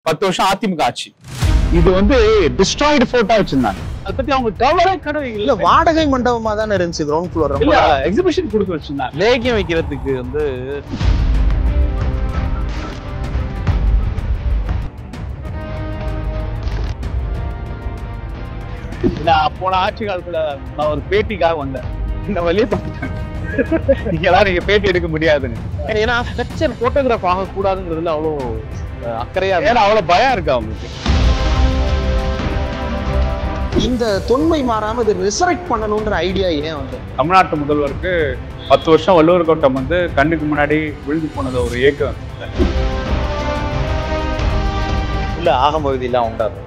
10 வருஷம் அதிமுக ஆட்சி. இது வந்து டிஸ்ட்ராய்டு ஃபோர்ட்டா வச்சிருந்தாங்க. அதை பத்தி அவங்க கவலை கடை இல்ல வாடகை மண்டபமா தானே இருந்துச்சு கிரவுண்ட் ஃப்ளோர். இல்ல எக்ஸிபிஷன் கொடுத்து வச்சிருந்தாங்க. லேகியம் வைக்கிறதுக்கு வந்து நான் போன ஆட்சி காலத்துல நான் ஒரு பேட்டிக்காக வந்தேன். இந்த வழியை பார்த்துட்டேன். நீங்க பேட்டி எடுக்க முடியாதுன்னு. ஏன்னா ஸ்ட்ரக்சர் போட்டோகிராஃப் ஆகக்கூடாதுங்கிறதுல அவ்வளோ அக்கறையா ஏன்னா அவ்வளவு பயம் இருக்கு அவங்களுக்கு. இந்த தொன்மை மாறாம இது ரிசரெக்ட் பண்ணணும்ன்ற ஐடியா ஏன் வந்து தமிழ்நாட்டு முதல்வருக்கு 10 வருஷம் வள்ளுவர் கோட்டம் வந்து கண்ணுக்கு முன்னாடி விழுந்து போனது ஒரு ஏக்கம். இல்ல ஆகமகுதியெல்லாம் உண்டாது.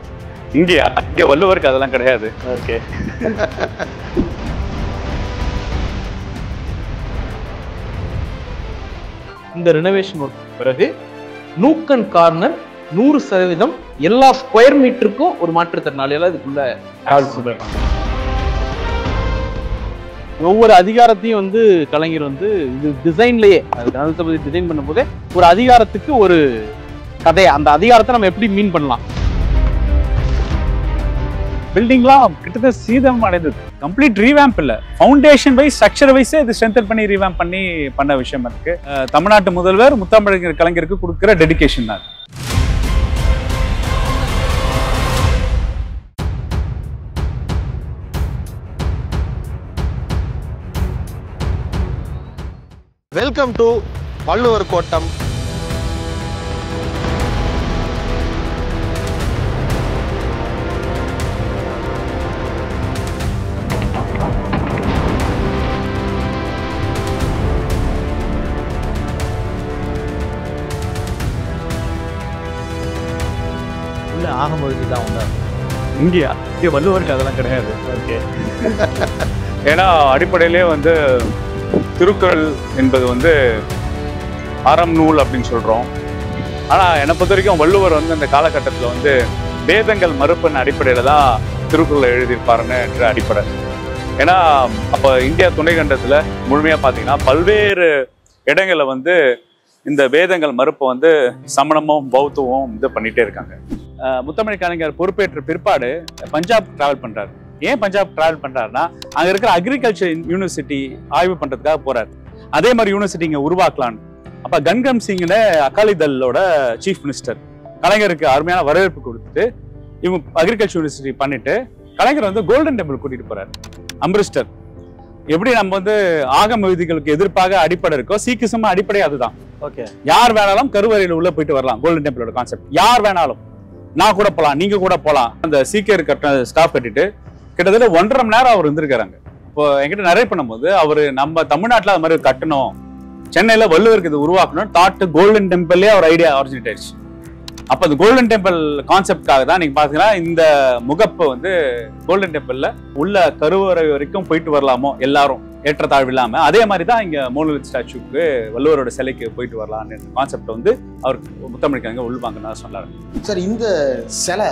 இங்க வள்ளுவருக்கு அதெல்லாம் கிடையாது. ஓகே. இந்த ரெனோவேஷன் ஒர்க் பிறகு நூக்கன் கார்னர் 100% எல்லா ஸ்கொயர் மீட்டருக்கும் ஒரு மாற்றுத்திறனாளியால இதுக்குள்ள ஒவ்வொரு அதிகாரத்தையும் வந்து கலைஞர் வந்து இது டிசைன்லயே அது டிசைன் பண்ணும் போதே ஒரு அதிகாரத்துக்கு ஒரு கதையை அந்த அதிகாரத்தை நம்ம எப்படி மீன் பண்ணலாம். பில்டிங்லாம் கிட்டத்தட்ட சீதம் அடைந்தது. கம்ப்ளீட் ரீவேம்ப் இல்ல, ஃபவுண்டேஷன் வைஸ் ஸ்ட்ரக்சர் வைஸே இது ஸ்ட்ரென்தன் பண்ணி ரீவேம்ப் பண்ணி பண்ண விஷயம் இருக்கு. தமிழ்நாட்டு முதல்வர் முத்தமிழறிஞர் கலைஞருக்கு கொடுக்கிற டெடிகேஷன் தான். Welcome to Valluvar Kottam. உள்ள ஆகமகுதி தான் உண்டாது. இங்க வள்ளுவருக்கு அதெல்லாம் கிடையாது. ஓகே. ஏன்னா அடிப்படையிலே வந்து திருக்குறள் என்பது வந்து அறம் நூல் அப்படின்னு சொல்றோம். ஆனா என்னை பொறுத்த வரைக்கும் வள்ளுவர் வந்து அந்த காலகட்டத்தில் வந்து வேதங்கள் மறுப்பின் அடிப்படையில தான் திருக்குறளை எழுதியிருப்பாருன்னு என்ற அடிப்படை. ஏன்னா அப்போ இந்தியா துணைக்கண்டத்துல முழுமையா பார்த்தீங்கன்னா பல்வேறு இடங்கள்ல வந்து இந்த வேதங்கள் மறுப்பை வந்து சமணமும் பௌத்தமும் இது பண்ணிட்டே இருக்காங்க. முத்தமிழ் கலைஞர் பொறுப்பேற்ற பிற்பாடு பஞ்சாப் டிராவல் பண்றாரு. ஏன் பஞ்சாப் டிராவல் பண்றாருன்னா அங்க இருக்கிற அக்ரிகல்ச்சர் யூனிவர்சிட்டி ஆய்வு பண்றதுக்காக போறாரு. அதே மாதிரி யூனிவர்சிட்டி இங்க உருவாக்கலான்னு. அப்ப கன்கம் சிங்னு அகாலிதளோட சீஃப் மினிஸ்டர் கலைஞருக்கு அருமையான வரவேற்பு கொடுத்துட்டு இவங்க அக்ரிகல்ச்சர் யூனிவர்சிட்டி பண்ணிட்டு கலைஞர் வந்து கோல்டன் டெம்பிள் கூட்டிட்டு போறாரு. அம்ரிஸ்டர் எப்படி நம்ம வந்து ஆகம விதிகளுக்கு எதிர்ப்பாக அடிப்படை இருக்கோ சீக்கிசமா அடிப்படை அதுதான். ஓகே. யார் வேணாலும் கருவறையில உள்ள போயிட்டு வரலாம். கோல்டன் டெம்பிளோட கான்செப்ட் யார் வேணாலும், நான் கூட போலாம், நீங்க கூட போலாம். அந்த சீக்கியர் கட்ட ஸ்டாப் கட்டிட்டு கிட்டத்தட்ட 1.5 மணி நேரம் அவர் இருந்திருக்காங்க. இப்போ என்கிட்ட நிறைய பண்ணும்போது அவரு நம்ம தமிழ்நாட்டுல அது மாதிரி கட்டணும், சென்னையில வள்ளுவருக்கு இது உருவாக்கணும் தாட்டு கோல்டன் டெம்பிள்லயே அவர் ஐடியா ஆரிஜினேட் ஆயிடுச்சு. அப்ப அந்த கோல்டன் டெம்பிள் கான்செப்டுக்காக தான் நீங்க பாத்தீங்கன்னா இந்த முகப்பு வந்து கோல்டன் டெம்பிள்ல உள்ள கருவறை வரைக்கும் போயிட்டு வரலாமோ எல்லாரும் ஏற்றத்தாழ்வு இல்லாம. அதே மாதிரி தான் இங்க மோனோலித் ஸ்டாச்சுக்கு வள்ளுவரோட சிலைக்கு போயிட்டு வரலாம்னு கான்செப்ட் வந்து அவர் முத்தமிழ் கலைஞர் உள்வாங்கன்னு சொன்னாரு. சார் இந்த சிலை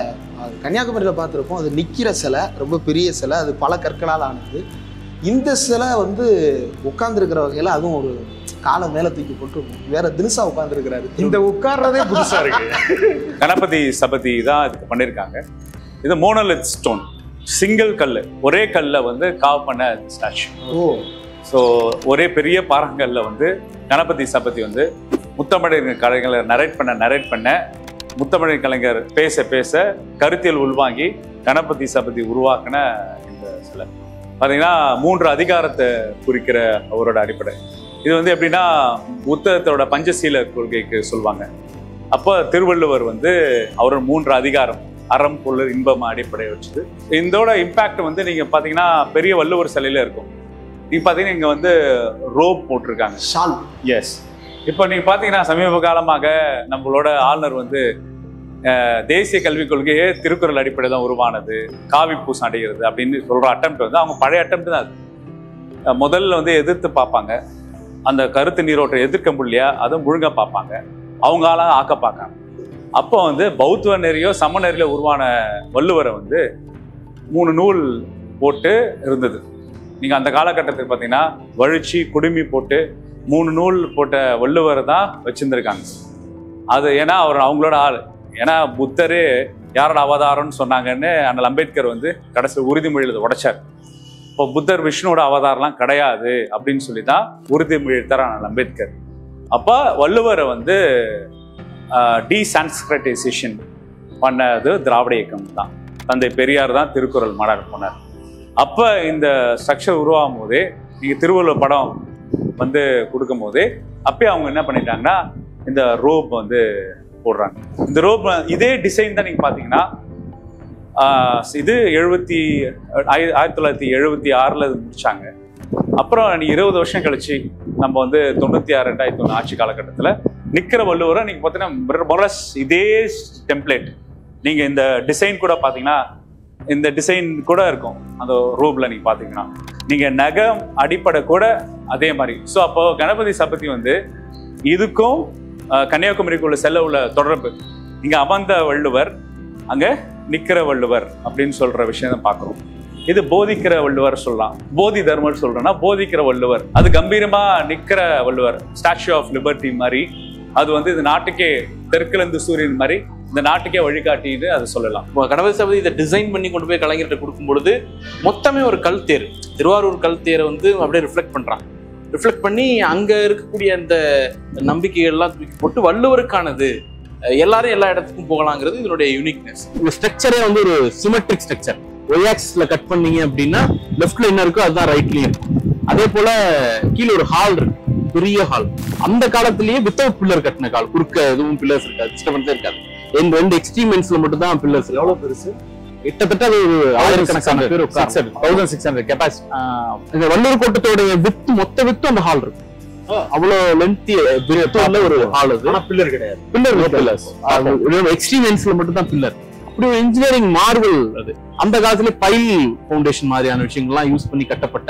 கன்னியாகுமரியில் பார்த்துருப்போம். அது நிற்கிற சிலை, ரொம்ப பெரிய சிலை, அது பல கற்களால் ஆனது. இந்த சிலை வந்து உட்கார்ந்துருக்கிற வகையில் அதுவும் ஒரு காலை மேலே தூக்கி போட்டு வேற தினுசா உட்கார்ந்துருக்கிறாரு. இந்த உட்கார்றதே புதுசா இருக்கு. கணபதி சபதி தான் இதுக்கு பண்ணியிருக்காங்க. இது மோனோலித் ஸ்டோன், சிங்கிள் கல், ஒரே கல்ல வந்து காவ் பண்ண ஸ்டாச்சு. ஸோ ஒரே பெரிய பாறாங்கல்ல வந்து கணபதி சபதி வந்து முத்தமிழர் கலைஞரை நரேட் பண்ண முத்தமிழர் கலைஞர் பேச பேச கருத்தியல் உள்வாங்கி கணபதி சபதி உருவாக்கின இந்த சிலை பார்த்தீங்கன்னா 3 அதிகாரத்தை குறிக்கிற அவரோட அடிப்படை. இது வந்து எப்படின்னா புத்தகத்தோட பஞ்சசீல கொள்கைக்கு சொல்லுவாங்க. அப்போ திருவள்ளுவர் வந்து அவரோட 3 அதிகாரம் அறம் பொருள் இன்பம் அடிப்படையை வச்சுது. இதோட இம்பாக்ட் வந்து நீங்க பாத்தீங்கன்னா பெரிய வள்ளுவர் சிலையில இருக்கும். நீங்க பாத்தீங்கன்னா இங்க வந்து ரோப் போட்டிருக்காங்க. ஷால். எஸ். இப்போ நீங்க பாத்தீங்கன்னா சமீப காலமாக நம்மளோட ஆளுநர் வந்து தேசிய கல்விக் கொள்கையே திருக்குறள் அடிப்படை தான் உருவானது, காவி பூசம் அடைகிறது அப்படின்னு சொல்ற அட்டெம்ப்ட் வந்து அவங்க பழைய அட்டெம்ப்ட் தான். அது முதல்ல வந்து எதிர்த்து பார்ப்பாங்க, அந்த கருத்து நீரோட்டை எதிர்க்க முடியலையா அதுவும் முழுங்க பார்ப்பாங்க, அவங்களால ஆக்க பார்க்காங்க. அப்போ வந்து பௌத்த நெறியோ சம நெறியில உருவான வள்ளுவரை வந்து 3 நூல் போட்டு இருந்தது. நீங்க அந்த காலகட்டத்தில் பார்த்தீங்கன்னா வழுச்சி குடுமி போட்டு 3 நூல் போட்ட வள்ளுவரை தான் வச்சிருந்திருக்காங்க. அது ஏன்னா அவர் அவங்களோட ஆள். ஏன்னா புத்தர் யாரோட அவதாரம்னு சொன்னாங்கன்னு அண்ணல் அம்பேத்கர் வந்து கடைசி உறுதிமொழியில் உடைச்சார். இப்போ புத்தர் விஷ்ணுவோட அவதாரம்லாம் கிடையாது அப்படின்னு சொல்லி தான் உறுதிமொழி எடுத்தார் அண்ணல் அம்பேத்கர். அப்போ வள்ளுவரை வந்து டீசான்ஸ்கிரிட்டைசேஷன் பண்ணது திராவிட இயக்கம் தான். தந்தை பெரியார் தான் திருக்குறள் மாநாடு போனார். அப்போ இந்த ஸ்ட்ரக்சர் உருவாகும் போதே நீங்கள் திருவள்ளுவர் படம் வந்து கொடுக்கும் போதே அப்பயே அவங்க என்ன பண்ணிட்டாங்கன்னா இந்த ரோப் வந்து போடுறாங்க. இந்த ரோப் இதே டிசைன் தான் நீங்கள் பார்த்தீங்கன்னா இது 1976 இது முடிச்சாங்க. அப்புறம் 20 வருஷம் கழிச்சு நம்ம வந்து 96 2001 ஆட்சி காலகட்டத்தில் நிற்கிற வள்ளுவரை நீங்கள் பார்த்தீங்கன்னா மொரஸ் இதே டெம்ப்ளேட் நீங்கள் இந்த டிசைன் கூட பார்த்தீங்கன்னா இந்த டிசைன் கூட இருக்கும் அந்த ரோப்ல நீங்க பாத்தீங்கன்னா நீங்க நகம் அடிப்படை கூட அதே மாதிரி. ஸோ அப்போ கணபதி சபதி வந்து இதுக்கும் கன்னியாகுமரிக்குள்ள செல்ல உள்ள தொடர்பு, இங்க அமர்ந்த வள்ளுவர் அங்க நிக்கிற வள்ளுவர் அப்படின்னு சொல்ற விஷயம் பார்க்கிறோம். இது போதிக்கிற வள்ளுவர் சொல்லலாம், போதி தர்மர் சொல்றோம்னா போதிக்கிற வள்ளுவர், அது கம்பீரமா நிக்கிற வள்ளுவர், ஸ்டாச்சு ஆஃப் லிபர்ட்டி மாதிரி. அது வந்து இந்த நாட்டுக்கே தெற்கிலிருந்து சூரியன் மாதிரி இந்த நாட்டுக்கே வழிகாட்டின்னு அதை சொல்லலாம். கணபதி சபதி இதை டிசைன் பண்ணி கொண்டு போய் கலைஞர்கிட்ட கொடுக்கும் பொழுது மொத்தமே ஒரு கல் தேர், திருவாரூர் கல் தேரை வந்து அப்படியே ரிஃப்ளெக்ட் பண்ணி அங்க இருக்கக்கூடிய அந்த நம்பிக்கைகள்லாம் தூக்கி போட்டு வள்ளுவருக்கானது, எல்லாரும் எல்லா இடத்துக்கும் போகலாங்கிறது இதனுடைய யூனிக்னஸ். இந்த ஸ்ட்ரக்சரே வந்து ஒரு சிமெட்ரிக் ஸ்ட்ரக்சர். ஒய் ஆக்சிஸ்ல கட் பண்ணீங்க அப்படின்னா லெஃப்ட்ல என்ன இருக்கோ அதுதான் ரைட்லயும் இருக்கும். அதே போல கீழே ஒரு ஹால் இருக்கு, பெரிய ஹால். அந்த காலத்திலேயே வித்தவுட் பில்லர் கட்டின கால், குறுக்க எதுவும் பில்லர்ஸ் இருக்காது, டிஸ்டர்பன்ஸே இருக்காது. ரெண்டு எக்ஸ்ட்ரீம் எண்ட்ஸ்ல மட்டும் தான் பில்லர்ஸ். எவ்வளவு பெருசு? கிட்டத்தட்ட அது ஒரு ஆயிரக்கணக்கான பேர் 1600 கெபாசிட்டி. இந்த வள்ளுவர் கோட்டத்தோட வித்து, மொத்த வித்து அந்த ஹால் இருக்கு. அவ்வளவு லென்த்தி உள்ள ஒரு ஹால் அது. ஆனா பில்லர் கிடையாது, பில்லர்ஸ் எக்ஸ்ட்ரீம் எண்ட்ஸ்ல மட்டும் தான் பில்லர். அப்படி ஒரு இன்ஜினியரிங் மார்வல் அது. அந்த காலத்துல பைல் ஃபவுண்டேஷன் மாதிரியான விஷயங்கள்லாம் யூஸ் பண்ணி கட்டப்பட்ட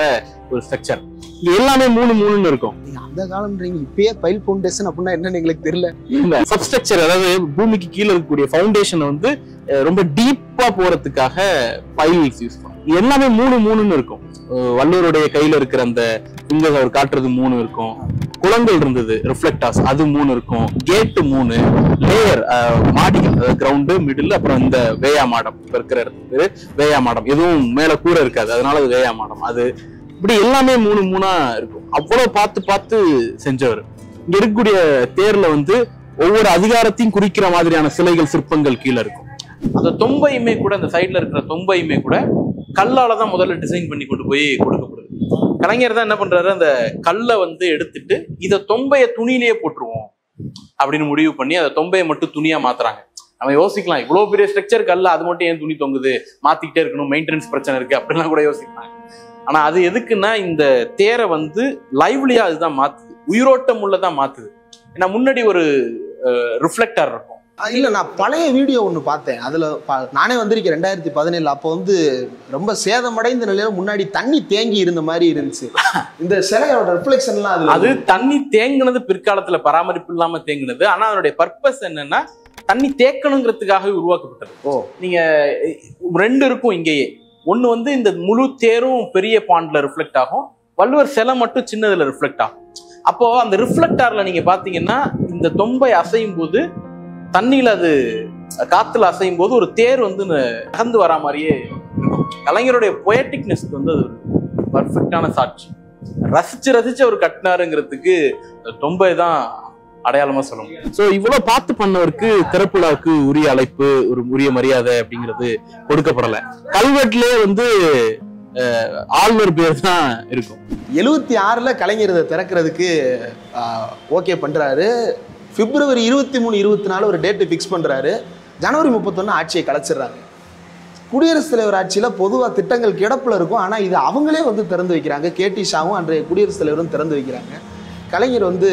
ஒரு ஸ்ட்ரக்சர். இது எல்லாமே 3 இருக்கும். அந்த காலம்ன்றீங்க, இப்பயே பைல் ஃபவுண்டேஷன் அப்படின்னா என்னன்னு எங்களுக்கு தெரியல. இல்ல, சப்ஸ்ட்ரக்சர், அதாவது பூமிக்கு கீழே இருக்கக்கூடிய ஃபவுண்டேஷன் வந்து ரொம்ப டீப்பா போறதுக்காக பைல்ஸ் யூஸ் பண்ணும். எல்லாமே 3 இருக்கும். வள்ளுவருடைய கையில இருக்கிற அந்த ஃபிங்கர்ஸ் அவர் காட்டுறது 3 இருக்கும். குளங்கள் இருந்தது, ரிஃப்ளெக்டாஸ், அது 3 இருக்கும். கேட்டு 3, லேயர் மாடிகள், கிரவுண்டு, மிடில், அப்புறம் இந்த வேயா மாடம். இப்ப இருக்கிற இடத்துக்கு பேரு வேயா மாடம். எதுவும் மேல கூரை இருக்காது, அதனால அது வேயா மாடம். அது இப்படி எல்லாமே 3 இருக்கும். அவ்வளவு பார்த்து செஞ்சவர். இங்க இருக்கக்கூடிய தேர்ல வந்து ஒவ்வொரு அதிகாரத்தையும் குறிக்கிற மாதிரியான சிலைகள், சிற்பங்கள் கீழே இருக்கும். அந்த தொம்பையுமே கூட, அந்த சைட்ல இருக்கிற தொம்பையுமே கூட கல்லாலதான் முதல்ல டிசைன் பண்ணி கொண்டு போய் கொடுக்கப்படுது. கலைஞர் தான் என்ன பண்றாரு, அந்த கல்லை வந்து எடுத்துட்டு இதை தொம்பைய துணியிலேயே போட்டுருவோம் அப்படின்னு முடிவு பண்ணி அந்த தொம்பையை மட்டும் துணியா மாத்துறாங்க. நம்ம யோசிக்கலாம், இவ்வளவு பெரிய ஸ்ட்ரக்சர் கல்ல அது மட்டும் ஏன் துணி தொங்குது, மாத்திக்கிட்டே இருக்கணும், மெயின்டெனன்ஸ் பிரச்சனை இருக்கு அப்படிலாம் கூட யோசிக்கலாம். ஆனா அது எதுக்குன்னா இந்த தேரை வந்து லைவ்லியா அதுதான் மாத்துது, உயிரோட்டம் உள்ளதான் மாத்துது. ஏன்னா முன்னாடி ஒரு ரிஃப்ளெக்டர் இருக்கும். இல்ல, நான் பழைய வீடியோ ஒண்ணு பார்த்தேன். அதுல நானே வந்திருக்கேன் 2017. அப்போ வந்து ரொம்ப சேதமடைந்த நிலையில முன்னாடி தண்ணி தேங்கி இருந்த மாதிரி இருந்துச்சு. இந்த சிலையோட ரிஃப்ளெக்ஷன்லாம் அது தண்ணி தேங்கினது பிற்காலத்துல பராமரிப்பு இல்லாம தேங்கினது. ஆனா அதனுடைய பர்பஸ் என்னன்னா தண்ணி தேக்கணுங்கிறதுக்காகவே உருவாக்கப்பட்டது. நீங்க 2 இருக்கும் இங்கேயே. ஒண்ணு வந்து இந்த முழு தேரும் பெரிய பாண்ட்ல ரிஃப்ளெக்ட் ஆகும், வள்ளுவர் சிலை மட்டும் சின்னதுல ரிஃப்ளெக்ட் ஆகும். அப்போ அந்த ரிஃப்ளெக்டார்ல நீங்க பாத்தீங்கன்னா இந்த தொம்பை அசையும் போது, தண்ணியில அது காத்துல அசையும் போது ஒரு தேர் வந்து நகர்ந்து வரா மாதிரியே இருக்கும். கலைஞருடைய பொயட்டிக்னஸ்க்கு வந்து அது ஒரு பர்ஃபெக்டான சாட்சி. ரசிச்சு அவர் கட்டினாருங்கிறதுக்கு தொம்பை தான் அடையாளமா சொல்ல முடியும். சோ இவ்வளவு பார்த்து பண்ணவருக்கு திறப்புலாவுக்கு உரிய அழைப்பு, ஒரு உரிய மரியாதை அப்படிங்கிறது கொடுக்கப்படல. கல்வெட்டுலயே வந்து ஆளுநர் பேர் தான் இருக்கும். 76ல கலைஞர் இதை திறக்கிறதுக்கு ஓகே பண்றாரு. பிப்ரவரி 23, 24 ஒரு டேட்டு ஃபிக்ஸ் பண்றாரு. ஜனவரி 31 ஆட்சியை கலைச்சிடுறாங்க. குடியரசுத் தலைவர் ஆட்சியில பொதுவாக திட்டங்கள் கிடப்புல இருக்கும். ஆனா இது அவங்களே வந்து திறந்து வைக்கிறாங்க. கேடி ஷாவும் அன்றைய குடியரசுத் தலைவரும் திறந்து வைக்கிறாங்க. கலைஞர் வந்து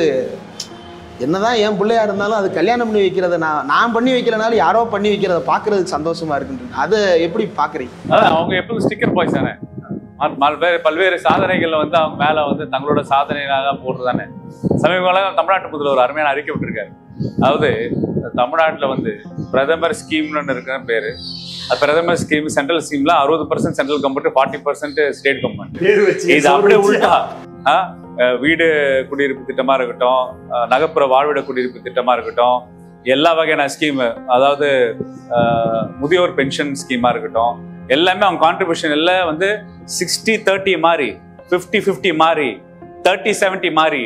என்னதான் என் பிள்ளையா இருந்தாலும் அது கல்யாணம் பண்ணி வைக்கிறத நான் பண்ணி வைக்கிறனால யாரோ பண்ணி வைக்கிறத பாக்குறதுக்கு சந்தோஷமா இருக்குன்றது. அதை எப்படி பாக்குறீங்க? அவங்க எப்பவும் ஸ்டிக்கர் பாய்ஸ் தானே, பல்வேறு சாதனைகள்ல வந்து அவங்க மேல வந்து தங்களோட சாதனையாக போடுறதானே. சமீபகாலம் தமிழ்நாட்டு முதல்வர் ஒரு அருமையான அறிக்கை விட்டுருக்காரு. அதாவது தமிழ்நாட்டுல வந்து பிரதமர் ஸ்கீம்னு இருக்கிற பேரு, அது பிரதமர் ஸ்கீம், சென்ட்ரல் ஸ்கீம்ல 60% சென்ட்ரல் கவர்மெண்ட், 40% ஸ்டேட் கவர்மெண்ட். இது அப்படியே உள்டா. வீடு குடியிருப்பு திட்டமா இருக்கட்டும், நகர்ப்புற வாழ்விட குடியிருப்பு திட்டமா இருக்கட்டும், எல்லா வகையான ஸ்கீம், அதாவது முதியோர் பென்ஷன் ஸ்கீமா இருக்கட்டும், எல்லாமே அவங்க கான்ட்ரிபியூஷன் எல்லாம் வந்து 60-30 மாதிரி, 50-50 மாதிரி, 30-70 மாதிரி,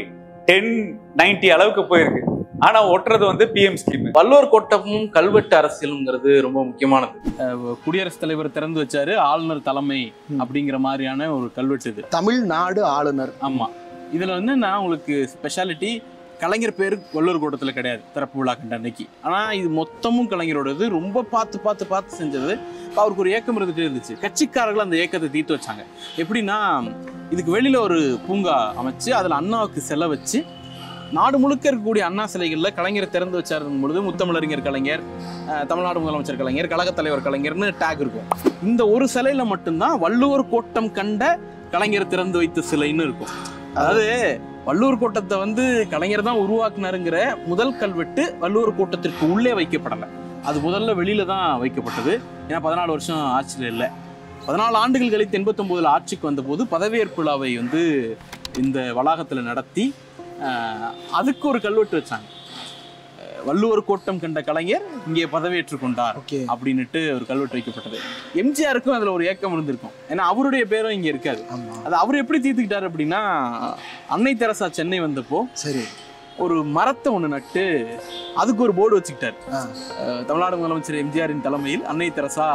10-90 அளவுக்கு போயிருக்கு. ஆனா ஒட்டுறது வந்து பிஎம் ஸ்கீம். வள்ளுவர் கோட்டமும் கல்வெட்டு அரசியலுங்கிறது ரொம்ப முக்கியமானது. குடியரசுத் தலைவர் திறந்து வச்சாரு, ஆளுநர் தலைமை அப்படிங்கிற மாதிரியான ஒரு கல்வெட்டு இது. தமிழ்நாடு ஆளுநர். ஆமா, இதுல வந்து நான் உங்களுக்கு ஸ்பெஷாலிட்டி, கலைஞர் பேரு வள்ளுவர் கோட்டத்துல கிடையாது திறப்பு விழா கண்ட அன்னைக்கு. ஆனா இது மொத்தமும் கலைஞரோடது. ரொம்ப பார்த்து செஞ்சது. அவருக்கு ஒரு ஏக்கம் இருந்துச்சு. கட்சிக்காரர்கள் அந்த ஏக்கத்தை தீர்த்து வச்சாங்க. எப்படின்னா, இதுக்கு வெளியில ஒரு பூங்கா அமைச்சு அதுல அண்ணாவுக்கு செலை வச்சு, நாடு முழுக்க இருக்கக்கூடிய அண்ணா சிலைகள்ல கலைஞரை திறந்து வச்சாருக்கும் பொழுது முத்தமிழறிஞர் கலைஞர், தமிழ்நாடு முதலமைச்சர் கலைஞர், கழகத் தலைவர் கலைஞர்னு டேக் இருக்கும். இந்த ஒரு சிலையில மட்டும்தான் வள்ளுவர் கோட்டம் கண்ட கலைஞர் திறந்து வைத்த சிலைன்னு இருக்கும். அதாவது வள்ளுவர் கோட்டத்தை வந்து கலைஞர் தான் உருவாக்குனாருங்கிற முதல் கல்வெட்டு வள்ளுவர் கோட்டத்திற்கு உள்ளே வைக்கப்படலை. அது முதல்ல வெளியில தான் வைக்கப்பட்டது. ஏன்னா 14 வருஷம் ஆட்சியில் இல்லை. 14 ஆண்டுகள் கழித்து 89 ஆட்சிக்கு வந்தபோது பதவியேற்பு விழாவை வந்து இந்த வளாகத்தில் நடத்தி அதுக்கு ஒரு கல்வெட்டு வச்சாங்க. வள்ளுவர் கோட்டம் கண்ட கலைஞர் இங்கே பதவியேற்றுக் கொண்டார் அப்படின்னுட்டு ஒரு கல்வெட்டு வைக்கப்பட்டது. எம்ஜிஆருக்கும் அதுல ஒரு ஏக்கம் இருந்திருக்கும். ஏன்னா அவருடைய பேரும் இங்க இருக்காது. அது அவர் எப்படி தீர்த்துக்கிட்டாரு அப்படின்னா, அன்னை தெரசா சென்னை வந்தப்போ சரி ஒரு மரத்தை ஒண்ணு நட்டு அதுக்கு ஒரு போர்டு வச்சுக்கிட்டாரு. தமிழ்நாடு முதலமைச்சர் எம்ஜிஆரின் தலைமையில் அன்னை தெரசா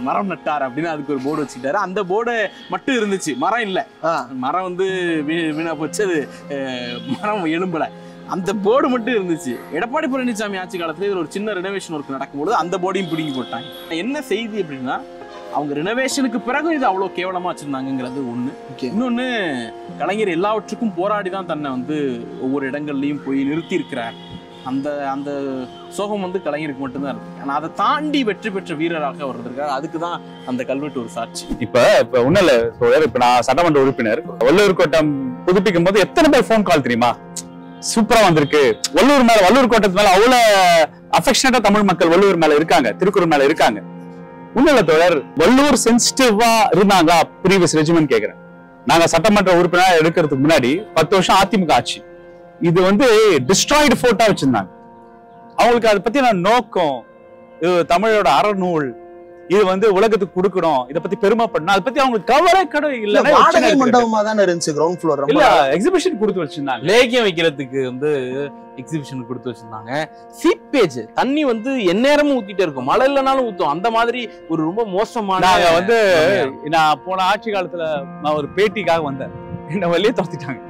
மரம் நட்டார் அப்படின்னு அதுக்கு ஒரு போர்டு வச்சுக்கிட்டாரு. அந்த போர்டு மட்டும் இருந்துச்சு, மரம் இல்லை. மரம் வந்து வீணா போச்சு, அது மரம் எழும்பல. அந்த போர்டு மட்டும் இருந்துச்சு. எடப்பாடி பழனிசாமி ஆட்சி காலத்துல இதுல ஒரு சின்ன ரெனோவேஷன் ஒர்க் நடக்கும்போது அந்த போர்டையும் பிடிங்கி போட்டாங்க. என்ன செய்தி அப்படின்னா, அவங்க ரெனோவேஷனுக்கு பிறகு இது அவ்வளவு கேவலமா வச்சிருந்தாங்கிறது ஒண்ணு. இன்னொன்னு, கலைஞர் எல்லாவற்றுக்கும் போராடிதான் தன்னை வந்து ஒவ்வொரு இடங்கள்லயும் போய் நிறுத்தி இருக்கிறார். அந்த அந்த சோகம் வந்து கலைஞருக்கு மட்டும்தான் இருக்கு. ஆனா அதை தாண்டி வெற்றி பெற்ற வீரராக அவர் இருக்காரு. அதுக்குதான் அந்த கல்வெட்டு ஒரு சாட்சி. இப்ப ஒண்ணும் இல்ல, இப்ப நான் சட்டமன்ற உறுப்பினர். வள்ளுவர் கோட்டம் புதுப்பிக்கும் போது எத்தனை பேர் போன் கால் தெரியுமா? சூப்பரா வந்திருக்கு, வள்ளுவர் கோட்டத்து மேல அவ்வளவு அஃபெக்ஷனேட்டா தமிழ் மக்கள் வள்ளுவர் மேல இருக்காங்க, திருக்குறள் மேல இருக்காங்க. உண்மையில தோழர், வள்ளுவர் சென்சிட்டிவா இருந்தாங்க ப்ரீவியஸ் ரெஜிமெண்ட் கேக்குறேன். நாங்க சட்டமன்ற உறுப்பினர் எடுக்கிறதுக்கு முன்னாடி 10 வருஷம் அதிமுக ஆட்சி. இது வந்து டிஸ்ட்ராய்டு ஃபோர்ட்டா வச்சிருந்தாங்க. அவங்களுக்கு அதை பத்தி நான் நோக்கம், தமிழோட அறநூல், இது வந்து உலகத்துக்கு கொடுக்கணும், இதை பத்தி பெருமைப்படணும், அதை பத்தி அவங்களுக்கு கவலை இல்ல. மண்டபமா தானே இருந்துச்சு, கிரவுண்ட் ஃப்ளோர் இல்ல, எக்ஸிபிஷன் கொடுத்து வச்சிருந்தாங்க. லேகியம் வைக்கிறதுக்கு வந்து எக்ஸிபிஷன் கொடுத்து வச்சிருந்தாங்க. சீப்பேஜ் தண்ணி வந்து எந்நேரமும் ஊத்திட்டே இருக்கும், மழை இல்லைனாலும் ஊத்தும். அந்த மாதிரி ஒரு ரொம்ப மோசமான வந்து நான் போன ஆட்சி காலத்துல நான் ஒரு பேட்டிக்காக வந்தேன், என்ன வெளியே துரத்திட்டாங்க.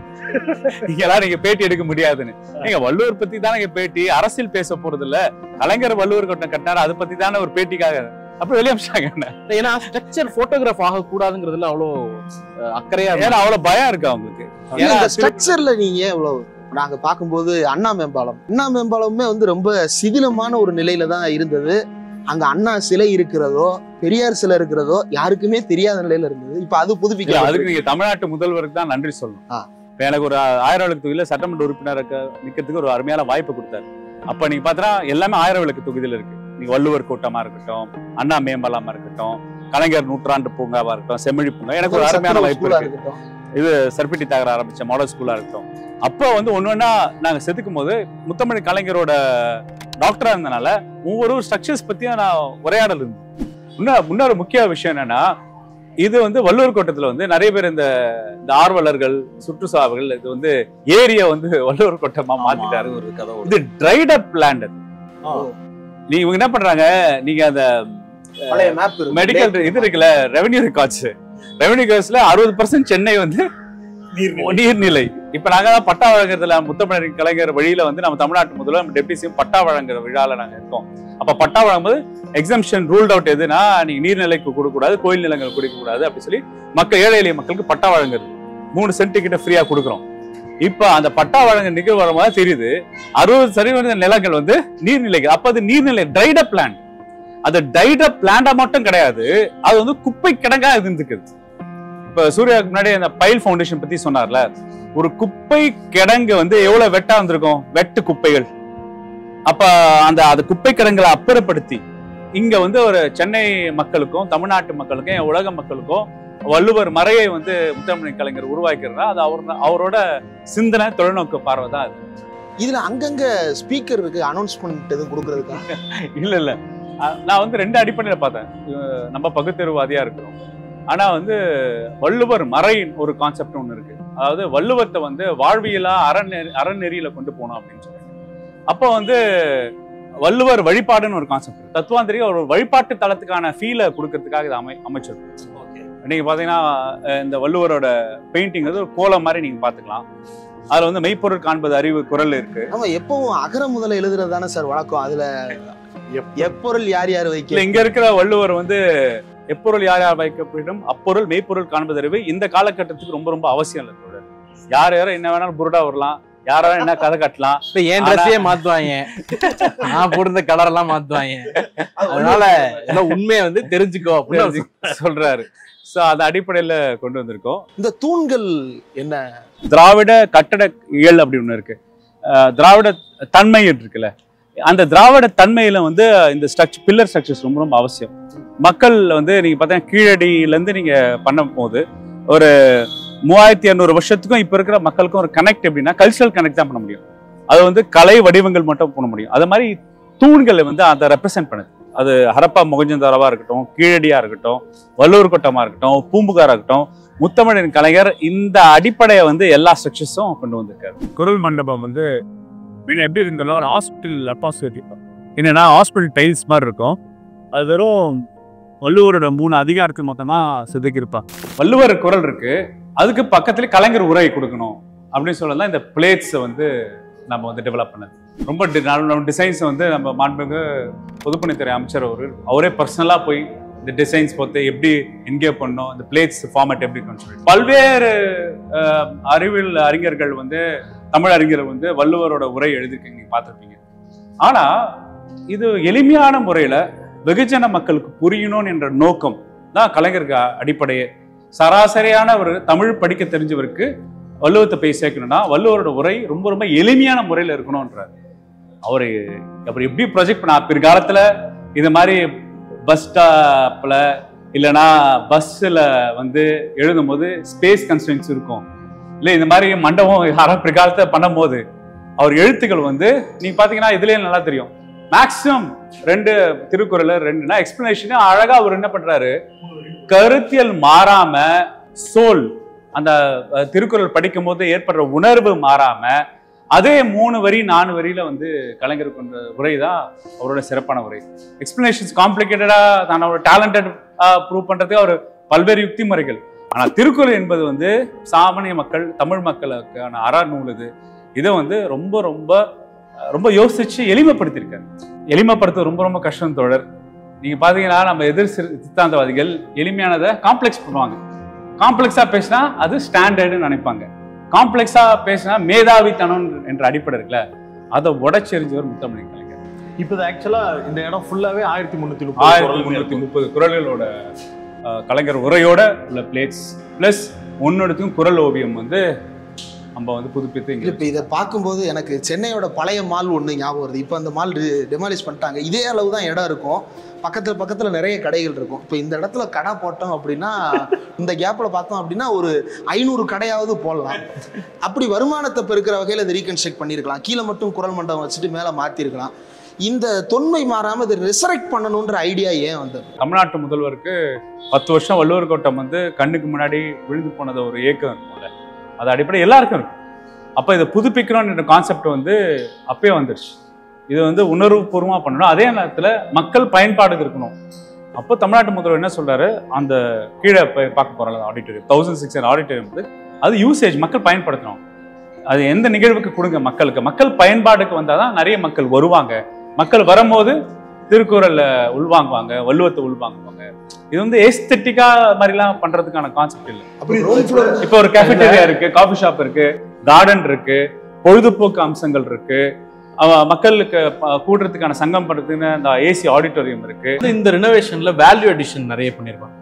நீங்கெல்லாம் நீங்க பேட்டி எடுக்க முடியாதுன்னு. நீங்க வள்ளுவர் பத்தி தானே பேட்டி, அரசியல் பேச போறது இல்ல. கலைஞர் வள்ளுவர் கோட்டம் கட்டினாரு, அதை பத்தி தானே ஒரு பேட்டிக்காக. அப்ப வெளியே அமிச்சாங்க. ஏன்னா ஸ்ட்ரக்சர் போட்டோகிராஃப் ஆக கூடாதுங்கிறதுல அவ்வளவு அக்கறையா, ஏன்னா அவ்வளவு பயம் இருக்கு அவங்களுக்கு. ஏன்னா ஸ்ட்ரக்சர்ல நீங்க எவ்வளவு நாங்க பார்க்கும்போது அண்ணா மேம்பாலமுமே வந்து ரொம்ப சிதிலமான ஒரு நிலையில தான் இருந்தது. அங்க அண்ணா சிலை இருக்கிறதோ பெரியார் சிலை இருக்கிறதோ யாருக்குமே தெரியாத நிலையில இருந்தது. இப்ப அது புதுப்பிக்க, அதுக்கு நீங்க தமிழ்நாட்டு முதல்வருக்கு தான் நன்றி சொல்லணும். எனக்கு ஒரு 1000 விளக்கு தொகுதியில சட்டமன்ற உறுப்பினருக்கு நிக்கிறதுக்கு ஒரு அருமையான வாய்ப்பு கொடுத்தாரு. அப்ப நீங்க பாத்தீங்கன்னா எல்லாமே 1000 விளக்கு தொகுதியில இருக்கு. நீங்க வள்ளுவர் கோட்டமா இருக்கட்டும், அண்ணா மேம்பாலமா இருக்கட்டும், கலைஞர் நூற்றாண்டு பூங்காவா இருக்கட்டும், செம்மொழி பூங்கா, எனக்கு ஒரு அருமையான வாய்ப்பு இருக்கு. இது சர்பிட்டி தகர ஆரம்பிச்ச மாடல் ஸ்கூலா இருக்கட்டும். அப்போ வந்து ஒன்னொன்னா நாங்க செதுக்கும் போது முத்தமிழ் கலைஞரோட டாக்டரா இருந்தனால ஒவ்வொரு ஸ்ட்ரக்சர்ஸ் பத்தியும் நான் உரையாடல் இருந்தது. இன்னொரு முக்கிய விஷயம் என்னன்னா, இது வந்து வள்ளுவர் கோட்டத்துல வந்து நிறைய பேர் இந்த ஆர்வலர்கள், சுற்றுச்சாவர்கள் இது வந்து ஏரியா வந்து வள்ளுவர் கோட்டமா மாத்திட்டாரு. இது ட்ரைட் அப் லேண்ட். நீங்க இவங்க என்ன பண்றாங்க, நீங்க அந்த மெடிக்கல் இது இருக்குல்ல, ரெவென்யூ ரெக்கார்ட்ஸ்ல 60% சென்னை வந்து நீர்நிலை. இப்ப நாங்க தான் பட்டா வழங்குறதுல முத்தமிழ் கலைஞர் வழியில வந்து நம்ம தமிழ்நாட்டு முதல்வர் டெப்டி சிஎம் பட்டா வழங்குற விழால நாங்க இருக்கோம். அப்ப பட்டா வழங்கும்போது எக்ஸம்ஷன் ரூல்ட் அவுட் எதுனா, நீங்க நீர்நிலைக்கு கொடுக்க கூடாது, கோயில் நிலங்கள் கொடுக்க கூடாது அப்படி சொல்லி மக்கள், ஏழை எளிய மக்களுக்கு பட்டா வழங்குறது 3 சென்ட் கிட்ட ஃப்ரீயா கொடுக்குறோம். இப்ப அந்த பட்டா வழங்க நிகழ்வு வரும்போது தெரியுது 60% நிலங்கள் வந்து நீர்நிலைகள். அப்ப அது நீர்நிலை ட்ரைட் அப் லேண்ட். அது ட்ரைட் அப் லேண்டா மட்டும் கிடையாது, அது வந்து குப்பை கிடங்கா இருந்துக்குது. இப்ப சூர்யாவுக்கு முன்னாடி அந்த பைல் ஃபவுண்டேஷன் பத்தி சொன்னார்ல, ஒரு குப்பை கிடங்கு வந்து எவ்வளவு வெட்டா வந்திருக்கும், வெட்டு குப்பைகள். அப்ப அந்த குப்பை கிடங்களை அப்புறப்படுத்தி இங்க வந்து ஒரு சென்னை மக்களுக்கும் தமிழ்நாட்டு மக்களுக்கும் உலக மக்களுக்கும் வள்ளுவர் மறையை வந்து முத்தமிழ் கலைஞர் உருவாக்கிறதா, அது அவரோட சிந்தனை, தொலைநோக்கு பார்வை தான் அது. இதுல அங்கங்க ஸ்பீக்கர் இருக்கு, அனௌன்ஸ்மெண்ட் எதுவும் கொடுக்கறதுக்கா? இல்ல இல்ல, நான் வந்து 2 அடிப்படையில பார்த்தேன். நம்ம பகுத்தறிவாதியா இருக்கிறோம், ஆனா வந்து வள்ளுவர் மறையின் ஒரு கான்செப்ட் ஒண்ணு இருக்கு. அதாவது வள்ளுவத்தை வந்து வாழ்வியலா அறநெறியில கொண்டு போனோம் அப்படின்னு சொல்றாங்க. அப்போ வந்து வள்ளுவர் வழிபாடுன்னு ஒரு கான்செப்ட், தத்துவாந்திரிக ஒரு வழிபாட்டு தளத்துக்கான ஃபீலை கொடுக்கறதுக்காக இது அமைச்சிருக்கோம். நீங்க பாத்தீங்கன்னா இந்த வள்ளுவரோட பெயிண்டிங் வந்து ஒரு கோலம் மாதிரி நீங்க பாத்துக்கலாம். அதுல வந்து மெய்ப்பொருள் காண்பது அறிவு குறள் இருக்கு. ஆமா, எப்பவும் அகர முதல எழுதுறது தானே சார் வழக்கம். அதுல எப்பொருள் யார் யார் வைக்க, இங்க இருக்கிற வள்ளுவர் வந்து எப்பொருள் யார் யார் வைக்கப்படும் அப்பொருள் மெய்ப்பொருள் காண்பது அறிவு இந்த காலகட்டத்துக்கு ரொம்ப ரொம்ப அவசியம் இல்லை. யார் யாரும் என்ன வேணாலும் புருடா வரலாம், யாராலும் என்ன கதை கட்டலாம், என் ட்ரெஸ்ஸே மாத்துவாங்க, நான் போடுற கலர் எல்லாம் மாத்துவாங்க, அதனால எல்லாம் உண்மையை வந்து தெரிஞ்சுக்கோ அப்படின்னு சொல்றாரு. சோ அந்த அடிப்படையில கொண்டு வந்திருக்கோம். இந்த தூண்கள் என்ன, திராவிட கட்டட இயல் அப்படி ஒண்ணு இருக்கு, திராவிட தன்மை இருக்குல்ல, அந்த திராவிட தன்மையில வந்து இந்த பில்லர் ஸ்ட்ரக்சர்ஸ் ரொம்ப ரொம்ப அவசியம். மக்கள் வந்து நீங்க பார்த்தீங்கன்னா கீழடியில இருந்து நீங்க பண்ணும் போது ஒரு 3200 வருஷத்துக்கும் இப்ப இருக்கிற மக்களுக்கும் ஒரு கனெக்ட் எப்படின்னா கல்ச்சரல் கனெக்ட் தான் பண்ண முடியும். அது வந்து கலை வடிவங்கள் மட்டும் பண்ண முடியும். அது மாதிரி தூண்களை வந்து அதை ரெப்ரசென்ட் பண்ணுது. அது ஹரப்பா மொகஞ்சதாரவா இருக்கட்டும், கீழடியா இருக்கட்டும், வள்ளுவர் கோட்டமா இருக்கட்டும், பூம்புகாரா இருக்கட்டும், முத்தமிழின் கலைஞர் இந்த அடிப்படையை வந்து எல்லா ஸ்ட்ரக்சர்ஸும் கொண்டு வந்திருக்காரு. குரல் மண்டபம் வந்து எப்படி இருந்தாலும் ஒரு ஹாஸ்பிட்டல் அட்மாஸ்பியர் என்னன்னா ஹாஸ்பிட்டல் டைல்ஸ் மாதிரி இருக்கும். அது வெறும் வள்ளுவரோட 3 அதிகாரத்துக்கு மொத்தமா செதுக்கியிருப்பான். வள்ளுவர் குரல் இருக்கு, அதுக்கு பக்கத்துல கலைஞர் உரை கொடுக்கணும் அப்படின்னு சொல்லலாம். இந்த பிளேட்ஸை வந்து நம்ம வந்து டெவலப் பண்ணது ரொம்ப டிசைன்ஸ் வந்து நம்ம மாண்புமிகு பொதுப்பணித்துறை அமைச்சர் அவரே பர்சனலா போய் இந்த டிசைன்ஸ் பார்த்து எப்படி என்கேஜ் பண்ணணும், இந்த பிளேட்ஸ் ஃபார்மேட் எப்படி சொல்லி பல்வேறு அறிவியல் அறிஞர்கள் வந்து தமிழ் அறிஞர்கள் வந்து வள்ளுவரோட உரை எழுதிருக்கீங்க, நீங்க பார்த்துருப்பீங்க. ஆனா இது எளிமையான முறையில வெகுஜன மக்களுக்கு புரியணும் என்ற நோக்கம் தான் கலைஞருக்கு அடிப்படையே. சராசரியான ஒரு தமிழ் படிக்க தெரிஞ்சவருக்கு வள்ளுவத்தை போய் சேர்க்கணும்னா வள்ளுவரோட உரை ரொம்ப ரொம்ப எளிமையான முறையில் இருக்கணும்ன்றார். அவரு அப்புறம் எப்படி ப்ரொஜெக்ட் பண்ண பிற்காலத்துல இது மாதிரி பஸ் ஸ்டாப்ல இல்லைன்னா பஸ்ஸில் வந்து எழுதும் போது ஸ்பேஸ் கன்ஸ்டன்ஸ் இருக்கும் இல்லை, இந்த மாதிரி மண்டபம் யாராவது பிற்காலத்தை பண்ணும் போது அவர் எழுத்துக்கள் வந்து நீங்க பாத்தீங்கன்னா இதுலயே நல்லா தெரியும். மேக்சிமம் 2 திருக்குறள் 2னா எக்ஸ்பிளனேஷன் அழகா அவர் என்ன பண்றாரு, கருத்தியல் மாறாம சோல் அந்த திருக்குறள் படிக்கும் போது ஏற்படுற உணர்வு மாறாம அதே 3 வரி 4 வரியில வந்து கலைஞர் கொண்ட உரை தான் அவரோட சிறப்பான உரை. எக்ஸ்பிளனேஷன்ஸ் காம்ப்ளிகேட்டடா தன்னோட டேலண்டட் ப்ரூவ் பண்றதுக்கு அவர் பல்வேறு யுக்தி முறைகள். ஆனா திருக்குறள் என்பது வந்து சாமானிய மக்கள் தமிழ் மக்களுக்கான அறநூல். இதை வந்து ரொம்ப ரொம்ப ரொம்ப யோசிச்சு எளிமைப்படுத்திருக்காரு. எளிமைப்படுத்த ரொம்ப ரொம்ப கஷ்டம் தோழர். நீங்க பாத்தீங்கன்னா நம்ம எதிர் சித்தாந்தவாதிகள் எளிமையானதை காம்ப்ளெக்ஸ் பண்ணுவாங்க. காம்ப்ளெக்ஸா பேசினா அது ஸ்டாண்டர்டுன்னு நினைப்பாங்க. காம்ப்ளெக்ஸா பேசினா மேதாவித்தனம் என்ற அடிப்படை இருக்குல்ல, அதை உடைச்செறிஞ்சவர் முத்தமிழின் கலைஞர். இப்போ ஆக்சுவலா இந்த இடம் ஃபுல்லாவே 1330 குறள்களோட கலைஞர் உரையோட உள்ள பிளேட்ஸ் பிளஸ் ஒன்னொடுக்கும் குறள் ஓவியம் வந்து நம்ம வந்து புதுப்பித்து. இப்போ இதை பார்க்கும்போது எனக்கு சென்னையோட பழைய மால் ஒன்று ஞாபகம் வருது. இப்போ அந்த மால் டெமாலிஷ் பண்ணிட்டாங்க. இதே அளவு தான் இடம் இருக்கும், பக்கத்தில் நிறைய கடைகள் இருக்கும். இப்போ இந்த இடத்துல கடை போட்டோம் அப்படின்னா இந்த கேப்பில் பார்த்தோம் அப்படின்னா ஒரு 500 கடையாவது போடலாம். அப்படி வருமானத்தை பெருக்கிற வகையில் இதை ரீகன்ஸ்ட்ரக்ட் பண்ணியிருக்கலாம். கீழே மட்டும் குறள் மண்டபம் வச்சுட்டு மேலே மாற்றிருக்கலாம். இந்த தொன்மை மாறாமல் இதை ரிசரெக்ட் பண்ணணுன்ற ஐடியா ஏன் வந்தது? தமிழ்நாட்டு முதல்வருக்கு 10 வருஷம் வள்ளுவர் கோட்டம் வந்து கண்ணுக்கு முன்னாடி விழுந்து போனது ஒரு ஏக்கம் இருக்கும்ல, அது அடிப்படை எல்லாருக்கும் இருக்கு. அப்போ இதை புதுப்பிக்கணும்ன்ற கான்செப்ட் வந்து அப்பயே வந்துடுச்சு. இது வந்து உணர்வுபூர்வமாக பண்ணணும், அதே நேரத்தில் மக்கள் பயன்பாடுக்கு இருக்கணும். அப்போ தமிழ்நாட்டு முதல்வர் என்ன சொல்றாரு, அந்த கீழே பார்க்க போறாங்க ஆடிட்டோரியம் 1600 ஆடிட்டோரியம் வந்து அது யூசேஜ் மக்கள் பயன்படுத்தணும். அது எந்த நிகழ்வுக்கு கொடுங்க மக்களுக்கு, மக்கள் பயன்பாடுக்கு வந்தாதான் நிறைய மக்கள் வருவாங்க. மக்கள் வரும்போது திருக்குறளை உள்வாங்குவாங்க, வள்ளுவத்தை உள்வாங்குவாங்க. இது வந்து எஸ்தெட்டிக்கா மாதிரிலாம் பண்றதுக்கான கான்செப்ட் இல்லை. இப்போ ஒரு கேஃபேட்டேரியா இருக்கு, காஃபி ஷாப் இருக்கு, கார்டன் இருக்கு, பொழுதுபோக்கு அம்சங்கள் இருக்கு, மக்களுக்கு கூடுறதுக்கான சங்கம் பண்றதுன்னு அந்த ஏசி ஆடிட்டோரியம் இருக்கு. இந்த ரினோவேஷன்ல வேல்யூ அடிஷன் நிறைய பண்ணிருப்பாங்க.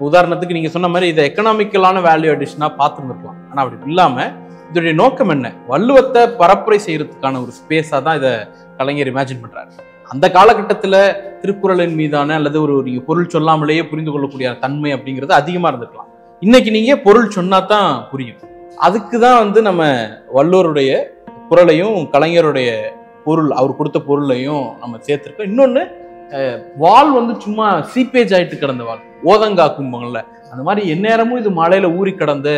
உதாரணத்துக்கு நீங்க சொன்ன மாதிரி இதை எக்கனாமிக்கலான வேல்யூ அடிஷனா பார்த்துருக்கலாம். ஆனா அப்படி இல்லாம இதோடைய நோக்கம் என்ன, வள்ளுவத்தை பரப்புரை செய்யறதுக்கான ஒரு ஸ்பேஸா தான் இதை கலைஞர் இமேஜின் பண்றாரு. அந்த காலகட்டத்துல திருக்குறளின் மீதான அல்லது நீங்க பொருள் சொல்லாமலேயே புரிந்து கொள்ளக்கூடிய தன்மை அப்படிங்கிறது அதிகமா இருந்திருக்கலாம். இன்னைக்கு நீங்க பொருள் சொன்னா தான் புரியும். அதுக்குதான் வந்து நம்ம வள்ளுவருடைய குறளையும் கலைஞருடைய பொருள், அவர் கொடுத்த பொருளையும் நம்ம சேர்த்திருக்கோம். இன்னொன்னு வால் வந்து சும்மா சீப்பேஜ் ஆயிட்டு கிடந்த வால், ஓதங்காக்கும்பங்கள்ல அந்த மாதிரி எந்நேரமும் இது மழையில ஊறி கிடந்த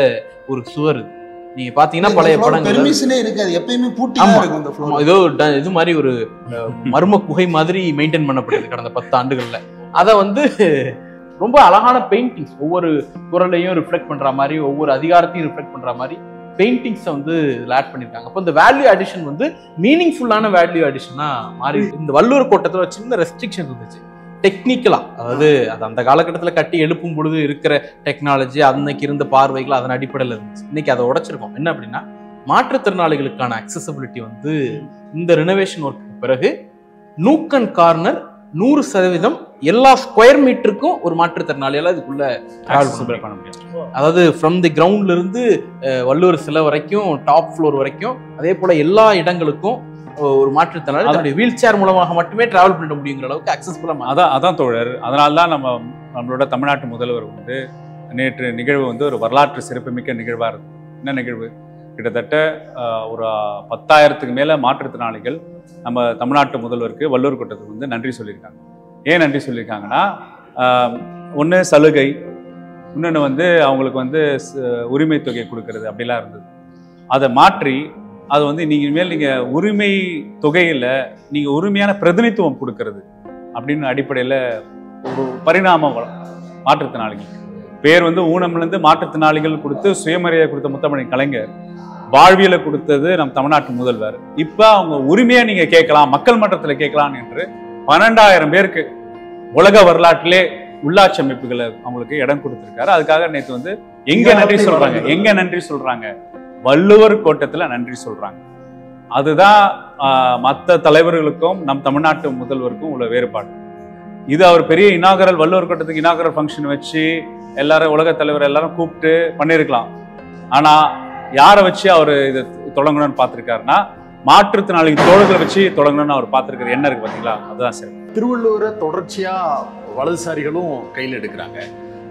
ஒரு சுவர். நீங்க பாத்தீங்கன்னா பழைய படங்கள் பெர்மிஷனே இருக்காது, எப்பயுமே பூட்டியா இருக்கும் அந்த ஃப்ளோர். ஏதோ இது மாதிரி ஒரு மர்ம குகை மாதிரி மெயின்டைன் பண்ணப்படுது கடந்த 10 ஆண்டுகள்ல. அதை வந்து ரொம்ப அழகான பெயிண்டிங்ஸ், ஒவ்வொரு குறளையும் ரிஃப்ளெக்ட் பண்ற மாதிரி, ஒவ்வொரு அதிகாரத்தையும் ரிஃப்ளெக்ட் பண்ற மாதிரி பெயிண்டிங்ஸை வந்து இதில் ஆட் பண்ணியிருக்காங்க. அப்போ இந்த வேல்யூ அடிஷன் வந்து மீனிங்ஃபுல்லான வேல்யூ அடிஷனா மாறி. இந்த வள்ளுவர் கோட்டத்தில் ஒரு சின்ன ரெஸ்ட்ரிக்ஷன் இருந்துச்சு டெக்னிக்கலா, அதாவது அது அந்த காலகட்டத்தில் கட்டி எழுப்பும் பொழுது இருக்கிற டெக்னாலஜி, அன்னைக்கு இருந்த பார்வைகள் அதன் அடிப்படையில் இருந்துச்சு. இன்னைக்கு அதை உடைச்சிருக்கோம். என்ன அப்படின்னா, மாற்றுத்திறனாளிகளுக்கான அக்சசபிலிட்டி வந்து இந்த ரினோவேஷன் ஒர்க்கு பிறகு நூக் அண்ட் கார்னர் 100% எல்லா ஸ்கொயர் மீட்டருக்கும் ஒரு மாற்றுத்திறனாளியால இதுக்குள்ள பண்ண முடியும். அதாவது ஃப்ரம் தி கிரவுண்ட்ல இருந்து வள்ளுவர் சிலை வரைக்கும், டாப் ஃப்ளோர் வரைக்கும், அதே போல எல்லா இடங்களுக்கும் ஒரு மாற்றுத்திறனாளி தன்னுடைய வீல் சேர் மூலமாக மட்டுமே டிராவல் பண்ண முடியுங்கிற அளவுக்கு அக்சஸ்ஃபுல்லா. அதான் தோழர். அதனால தான் நம்மளோட தமிழ்நாட்டு முதல்வர் வந்து நேற்று நிகழ்வு வந்து ஒரு வரலாற்று சிறப்புமிக்க நிகழ்வா இருக்கு. என்ன நிகழ்வு? கிட்டத்தட்ட ஒரு 10,000க்கு மேல மாற்றுத்திறனாளிகள் நம்ம தமிழ்நாட்டு முதல்வருக்கு வள்ளுவர் கோட்டத்துக்கு வந்து நன்றி சொல்லியிருக்காங்க. ஏன் நன்றி சொல்லியிருக்காங்கன்னா, ஒன்று சலுகை, இன்னொன்று வந்து அவங்களுக்கு வந்து உரிமை தொகை கொடுக்கறது அப்படிலாம் இருந்தது. அதை மாற்றி அது வந்து நீங்கள் உரிமை தொகையில் நீங்கள் உரிமையான பிரதிநிதித்துவம் கொடுக்கறது அப்படின்னு அடிப்படையில் ஒரு பரிணாமம் மாற்றுத்திறனாளிகள் பேர் வந்து ஊனம்லேருந்து மாற்றுத்திறனாளிகள் கொடுத்து சுயமரியாதை கொடுத்த முத்தமிழ் கலைஞர், வாழ்வியலை கொடுத்தது நம் தமிழ்நாட்டு முதல்வர். இப்போ அவங்க உரிமையை நீங்கள் கேட்கலாம், மக்கள் மன்றத்தில் கேட்கலாம் என்று 12,000 பேருக்கு உலக வரலாற்றிலே உள்ளாட்சி அமைப்புகளை அவங்களுக்கு இடம் கொடுத்திருக்காரு. அதுக்காக நேற்று வந்து எங்க நன்றி சொல்றாங்க, வள்ளுவர் கோட்டத்துல நன்றி சொல்றாங்க. அதுதான் மற்ற தலைவர்களுக்கும் நம் தமிழ்நாட்டு முதல்வருக்கும் உள்ள வேறுபாடு. இது அவர் பெரிய இனாகரல், வள்ளுவர் கோட்டத்துக்கு இனாகரல் ஃபங்க்ஷன் வச்சு எல்லாரும் உலக தலைவர் எல்லாரும் கூப்பிட்டு பண்ணிருக்கலாம். ஆனா யாரை வச்சு அவர் இதை தொடங்கணும்னு பார்த்திருக்காருன்னா, மாற்றுத்திறனாளிகள் தோழர்களை வச்சு தொடங்கணும்னு அவர் பார்த்திருக்காரு. என்ன இருக்கு பாத்தீங்களா? அதுதான் சரி. திருவள்ளுவரை தொடர்ச்சியா வலதுசாரிகளும் கையில் எடுக்கிறாங்க.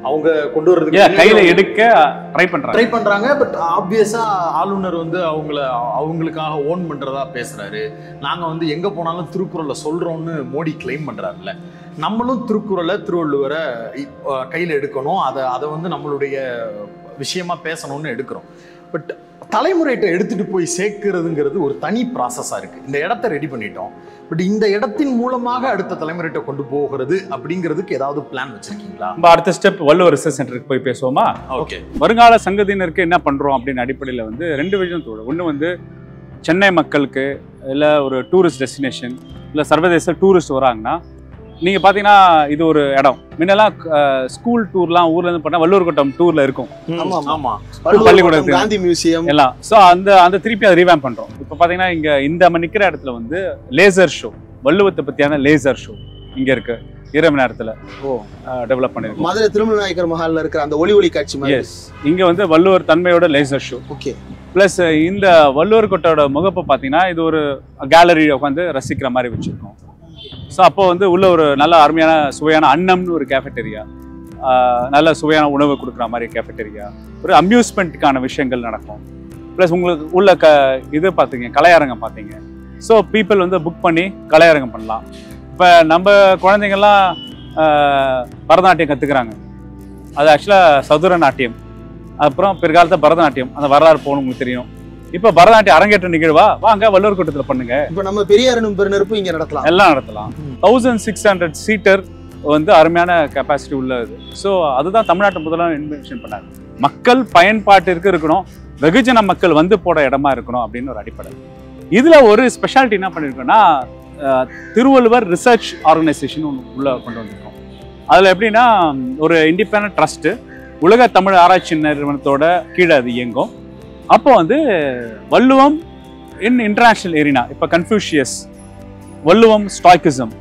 அவங்க கொண்டு வர்றதுக்கு கையில எடுக்க ட்ரை பண்றாங்க. பட் ஆப்வியஸா ஆளுநர் வந்து அவங்களுக்காக ஓன் பண்றதா பேசுறாரு. நாங்க வந்து எங்க போனாலும் திருக்குறளை சொல்றோம்னு மோடி கிளைம் பண்றாருல்ல. நம்மளும் திருவள்ளுவரை கையில எடுக்கணும், அதை வந்து நம்மளுடைய விஷயமா பேசணும்னு எடுக்கிறோம். பட் தலைமுறையிட்ட எடுத்துட்டு போய் சேர்க்கிறதுங்கிறது ஒரு தனி ப்ராசஸா இருக்கு. இந்த இடத்த ரெடி பண்ணிட்டோம், பட் இந்த இடத்தின் மூலமாக அடுத்த தலைமுறையிட்ட கொண்டு போகிறது அப்படிங்கிறதுக்கு ஏதாவது பிளான் வச்சிருக்கீங்களா? அடுத்த ஸ்டெப் வள்ளுவர் ரிசர்ச் சென்டருக்கு போய் பேசுவோமா? ஓகே. வருங்கால சங்கதியினருக்கு என்ன பண்றோம் அப்படின்னு அடிப்படையில் வந்து 2 விஷயம் தோணும். ஒன்று வந்து சென்னை மக்களுக்கு இல்லை ஒரு டூரிஸ்ட் டெஸ்டினேஷன் இல்லை சர்வதேச டூரிஸ்ட் வராங்கன்னா, நீங்க பாத்தீங்கன்னா இது ஒரு இடம். முன்னெல்லாம் ஸ்கூல் டூர்லாம் ஊர்ல இருந்து பண்ணா வள்ளுவர் கோட்டம் டூர்ல இருக்கும். பள்ளிக்கூடம், காந்தி மியூசியம் எல்லாம். ஸோ அந்த திருப்பி அதை ரீவேம் பண்றோம். இப்போ பாத்தீங்கன்னா இங்க இந்த நிக்கிற இடத்துல வந்து லேசர் ஷோ, வள்ளுவத்தை பத்தியான லேசர் ஷோ இங்க இருக்கு. இரவு நேரத்துல டெவலப் பண்ணிருக்கோம். மதுரை திருமல நாயக்கர் மஹால்ல இருக்கிற அந்த ஒளி காட்சி மாதிரி. எஸ், இங்க வந்து வள்ளுவர் தன்மையோட லேசர் ஷோ. ஓகே. பிளஸ் இந்த வள்ளுவர் கோட்டோட முகப்பை பாத்தீங்கன்னா இது ஒரு கேலரி உட்காந்து ரசிக்கிற மாதிரி வச்சிருக்கோம். ஸோ அப்போ வந்து உள்ள ஒரு நல்ல அருமையான சுவையான அன்னம்னு ஒரு கேஃபெட்டேரியா, நல்ல சுவையான உணவு கொடுக்குற மாதிரி கேஃபெட்டேரியா, ஒரு அம்யூஸ்மெண்ட்டுக்கான விஷயங்கள் நடக்கும். ப்ளஸ் உங்களுக்கு உள்ள இது பார்த்தீங்க, கலையரங்கம் பார்த்தீங்க. ஸோ பீப்புள் வந்து புக் பண்ணி கலையரங்கம் பண்ணலாம். இப்போ நம்ம குழந்தைங்கள்லாம் பரதநாட்டியம் கற்றுக்குறாங்க. அது ஆக்சுவலாக சதுர நாட்டியம், அப்புறம் பிற்காலத்தில் பரதநாட்டியம். அந்த வரலாறு போகணும் உங்களுக்கு தெரியும். இப்ப பரதநாட்டிய அரங்கேற்ற நிகழ்வா வாங்க வள்ளுவர் கோட்டத்துல பண்ணுங்க. இப்ப நம்ம பெரியாரனும் பெருநெருப்பும் இங்க நடத்தலாம், எல்லாம் நடத்தலாம். 1600 சீட்டர் வந்து அருமையான கெப்பாசிட்டி உள்ளது. ஸோ அதுதான் தமிழ்நாட்டு முதல்வர் இன்வென்ஷன் பண்ணாரு. மக்கள் பயன்பாட்டிற்கு இருக்கணும், வெகுஜன மக்கள் வந்து போட இடமா இருக்கணும் அப்படின்னு ஒரு அடிப்படை. இதுல ஒரு ஸ்பெஷாலிட்டி என்ன பண்ணிருக்கோம்னா, திருவள்ளுவர் ரிசர்ச் ஆர்கனைசேஷன் உள்ள கொண்டு வந்திருக்கோம். அதுல எப்படின்னா, ஒரு இண்டிபெண்டன்ட் ட்ரஸ்ட் உலக தமிழ் ஆராய்ச்சி நிறுவனத்தோட கீழே அது இயங்கும். அப்போ வந்து வள்ளுவம் இன் இன்டர்நேஷனல் ஏரினா, இப்போ கன்ஃபியூஷியஸ், வள்ளுவம் ஸ்டாய்கிசம்,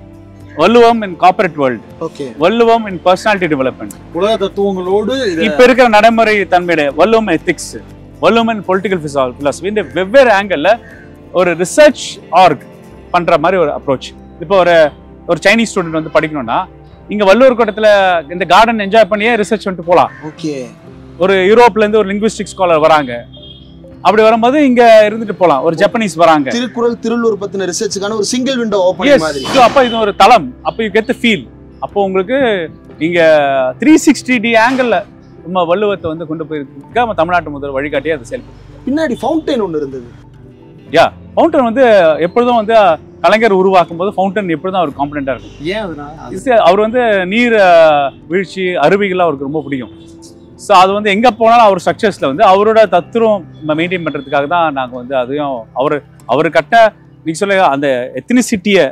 வள்ளுவம் இன் கார்பரேட் வேர்ல்டு, வள்ளுவம் இன் பர்சனாலிட்டி டெவலப்மெண்ட், உலக தத்துவங்களோடு இப்ப இருக்கிற நடைமுறை தன்மையுடைய வள்ளுவம் எத்திக்ஸ், வள்ளுவம் இன் பொலிட்டிக்கல் பிலாசபி, இந்த வெவ்வேறு ஆங்கிள் ஒரு ரிசர்ச் ஆர்க் பண்ற மாதிரி ஒரு அப்ரோச். இப்போ ஒரு சைனீஸ் ஸ்டூடெண்ட் வந்து படிக்கணும்னா இங்க வள்ளுவர் கோட்டத்துல இந்த கார்டன் என்ஜாய் பண்ணியே ரிசர்ச் வந்துட்டு போகலாம். ஓகே. ஒரு யூரோப்ல இருந்து ஒரு லிங்குவிஸ்டிக் ஸ்காலர் வராங்க, அப்படி வரும்போது இங்க இருந்துட்டு போலாம். ஒரு ஜப்பனீஸ் வராங்க, திருக்குறள் திருவள்ளுவர் பத்தின ரிசர்ச்சுக்கான ஒரு சிங்கிள் விண்டோ ஓபன் மாதிரி. அப்ப இது ஒரு தளம். அப்ப யூ கெட் தி ஃபீல். அப்போ உங்களுக்கு இங்க 360 ஆங்கிள் நம்ம வள்ளுவத்தை வந்து கொண்டு போயிருக்க நம்ம தமிழ்நாட்டு முதல் வழிகாட்டியே அது செயல்படுது. பின்னாடி ஃபவுண்டைன் ஒன்று இருந்தது. ஃபவுண்டன் வந்து எப்பொழுதும் வந்து கலைஞர் உருவாக்கும் போது ஃபவுண்டன் எப்பொழுதும் அவர் காம்பனண்டா இருக்கும். ஏன் அவர் வந்து நீர் வீழ்ச்சி அருவிகள்லாம் அவருக்கு ரொம்ப பிடிக்கும். ஸோ அது வந்து எங்கே போனாலும் அவர் ஸ்ட்ரக்சர்ஸில் வந்து அவரோட தத்துவம் மெயின்டைன் பண்ணுறதுக்காக தான் நாங்கள் வந்து அதையும் அவர் கட்ட நீங்கள் சொல்ல அந்த எத்தினிசிட்டியை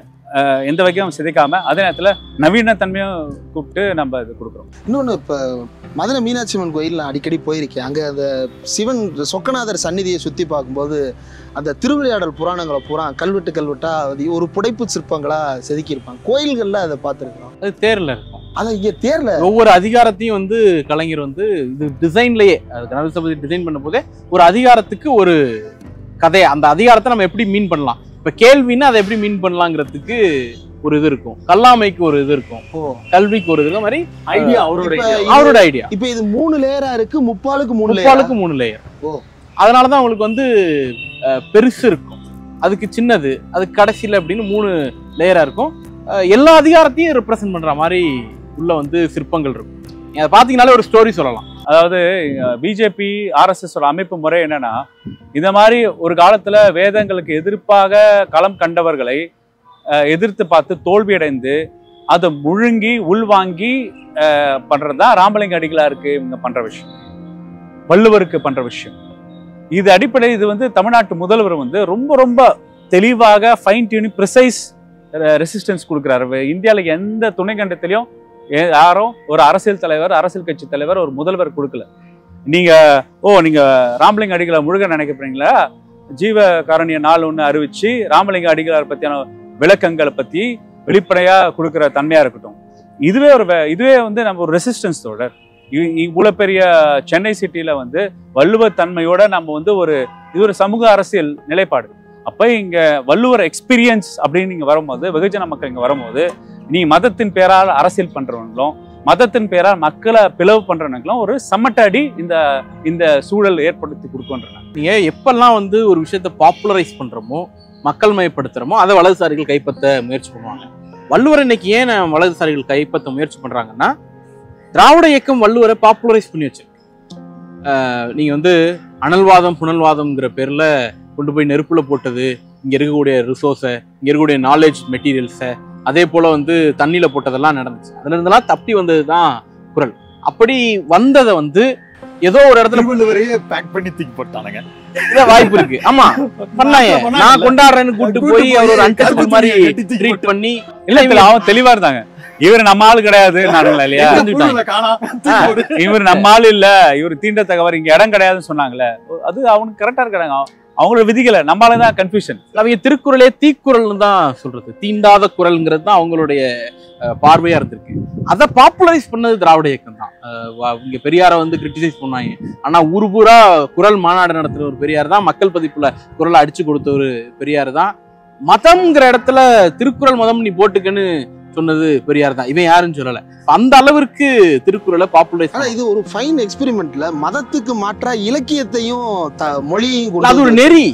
எந்த வகையும் சிதைக்காம அதே நேரத்தில் நவீன தன்மையும் கூப்பிட்டு நம்ம இது கொடுக்குறோம். இன்னொன்று, இப்போ மதுரை மீனாட்சி அம்மன் கோயில் நான் அடிக்கடி போயிருக்கேன். அங்கே அந்த சிவன் சொக்கநாதர் சந்நிதியை சுற்றி பார்க்கும்போது அந்த திருவிளையாடல் புராணங்களை பூரா கல்வெட்டா ஒரு புடைப்பு சிற்பங்களாக செதுக்கியிருப்பாங்க. கோயில்களில் அதை பார்த்துருக்கோம். அது தேர்ல இருக்கும். அதை இங்கே தேர்ல ஒவ்வொரு அதிகாரத்தையும் வந்து கலைஞர் வந்து இது டிசைன்லயே கணபதி சபதி டிசைன் பண்ணும் போதே ஒரு அதிகாரத்துக்கு ஒரு கதை, அந்த அதிகாரத்தை நம்ம எப்படி மீன் பண்ணலாம், இப்ப கேள்வின்னா அதை எப்படி மீன் பண்ணலாங்கிறதுக்கு ஒரு இது இருக்கும், கல்லாமைக்கு ஒரு இது இருக்கும், கல்விக்கு ஒரு இது மாதிரி ஐடியா அவரோட ஐடியா. இப்போ இது 3 லேயரா இருக்கு, முப்பாலுக்கு 3 லேயர். அதனாலதான் உங்களுக்கு வந்து பெருசு இருக்கும், அதுக்கு சின்னது, அதுக்கு கடைசியில அப்படின்னு 3 லேயரா இருக்கும். எல்லா அதிகாரத்தையும் ரெப்ரசென்ட் பண்ற மாதிரி உள்ள வந்து சிற்பங்கள் இருக்கும். அதை பாத்தீங்கன்னாலே ஒரு ஸ்டோரி சொல்லலாம். அதாவது பிஜேபி RSS அமைப்பு முறை என்னன்னா, இந்த மாதிரி ஒரு காலத்துல வேதங்களுக்கு எதிர்ப்பாக களம் கண்டவர்களை எதிர்த்து பார்த்து தோல்வியடைந்து அதை முழுங்கி உள்வாங்கி பண்றதுதான் ராமலிங்க அடிகளாருக்கு இவங்க பண்ற விஷயம், வள்ளுவருக்கு பண்ற விஷயம். இது அடிப்படை இது வந்து தமிழ்நாட்டு முதல்வர் வந்து ரொம்ப ரொம்ப தெளிவாக ஃபைன் டியூனிங் ப்ரிசைஸ் ரெசிஸ்டன்ஸ் கொடுக்குறாரு. இந்தியாவில் எந்த துணை கண்டத்திலையும் யாரும் ஒரு அரசியல் தலைவர், அரசியல் கட்சி தலைவர், ஒரு முதல்வர் கொடுக்கல. நீங்க ராமலிங்க அடிகளார் முழுக நினைக்கிறீங்களா? ஜீவகாரணிய நாள் ஒன்று அறிவிச்சு ராமலிங்க அடிகளார் பத்தியான விளக்கங்களை பத்தி வெளிப்படையா கொடுக்குற தன்மையா இருக்கட்டும். இதுவே வந்து நம்ம ஒரு ரெசிஸ்டன்ஸ் தொடர். இவ்வளவு பெரிய சென்னை சிட்டியில வந்து வள்ளுவ தன்மையோட நம்ம வந்து இது ஒரு சமூக அரசியல் நிலைப்பாடு. அப்ப இங்க வள்ளுவர் எக்ஸ்பீரியன்ஸ் அப்படின்னு நீங்க வரும்போது, வெகுஜன மக்கள் இங்க வரும்போது, நீ மதத்தின் பேரால் அரசியல் பண்றவங்களும் மதத்தின் பேரால் மக்களை பிளவு பண்றவங்களும் ஒரு சமட்டடி இந்த சூழல் ஏற்படுத்தி கொடுக்கின்றன. நீங்க எப்பெல்லாம் வந்து ஒரு விஷயத்த பாப்புலரைஸ் பண்றோமோ, மக்கள் மயப்படுத்துறோமோ, அதை வலதுசாரிகள் கைப்பற்ற முயற்சி பண்ணுவாங்க. வள்ளுவர் இன்னைக்கு ஏன் வலதுசாரிகள் கைப்பற்ற முயற்சி பண்றாங்கன்னா, திராவிட இயக்கம் வள்ளுவரை பாப்புலரைஸ் பண்ணி வச்சு நீங்க வந்து அனல்வாதம் புனல்வாதம்ங்கிற பேர்ல கொண்டு போய் நெருப்புல போட்டது, இங்க இருக்கக்கூடிய ரிசோர்ஸை, இங்க இருக்கக்கூடிய நாலேஜ் மெட்டீரியல்ஸை, அதே போல வந்து தண்ணியில போட்டதெல்லாம் நடந்துச்சு. அதுல இருந்தெல்லாம் தப்பி வந்ததுதான் குறள். அப்படி வந்ததை வந்து ஏதோ ஒரு இடத்துல பேக் பண்ணி தூக்கி போட்டானுங்க. வாய்ப்பு இருக்கு. ஆமா பண்ணாங்க. நான் கொண்டாடுறேன்னு கூட்டு போய் அவர் ஒரு அன்டச்சபிள் மாதிரி ட்ரீட் பண்ணி இல்ல அவன் தெளிவா இருந்தாங்க. இவர் நம்ம ஆளு கிடையாது நானுங்களா இல்லையா, இவர் நம்ம ஆளு இல்ல, இவர் தீண்டத்தக்கவர், இங்க இடம் கிடையாதுன்னு சொன்னாங்களே, அது அவனுக்கு கரெக்டா இருக்காங்க. அவங்களோட விதிகளை நம்மளாலதான் கன்ஃபியூஷன். அவங்க திருக்குறளே தீக்குறள்னு தான் சொல்றது, தீண்டாத குறள்ங்கிறது தான் அவங்களுடைய பார்வையா இருந்திருக்கு. அதை பாப்புலரைஸ் பண்ணது திராவிட இயக்கம் தான். இங்க பெரியாரை வந்து கிரிட்டிசைஸ் பண்ணாங்க. ஆனா ஊர் பூரா குறள் மாநாடு நடத்துற ஒரு பெரியார் தான், மக்கள் பதிப்புல குறளை அடிச்சு கொடுத்த ஒரு பெரியார் தான். மதம்ங்கிற இடத்துல திருக்குறள் மதம் நீ போட்டுக்கன்னு சொன்னது பெரியார் தான். இவன் யாருன்னு சொல்லல. அந்த அளவிற்கு திருக்குறளை பாப்புலரைஸ். ஆனா இது ஒரு ஃபைன் எக்ஸ்பெரிமெண்ட்ல மதத்துக்கு மாற்றா இலக்கியத்தையும் மொழியும் அது ஒரு நெறி.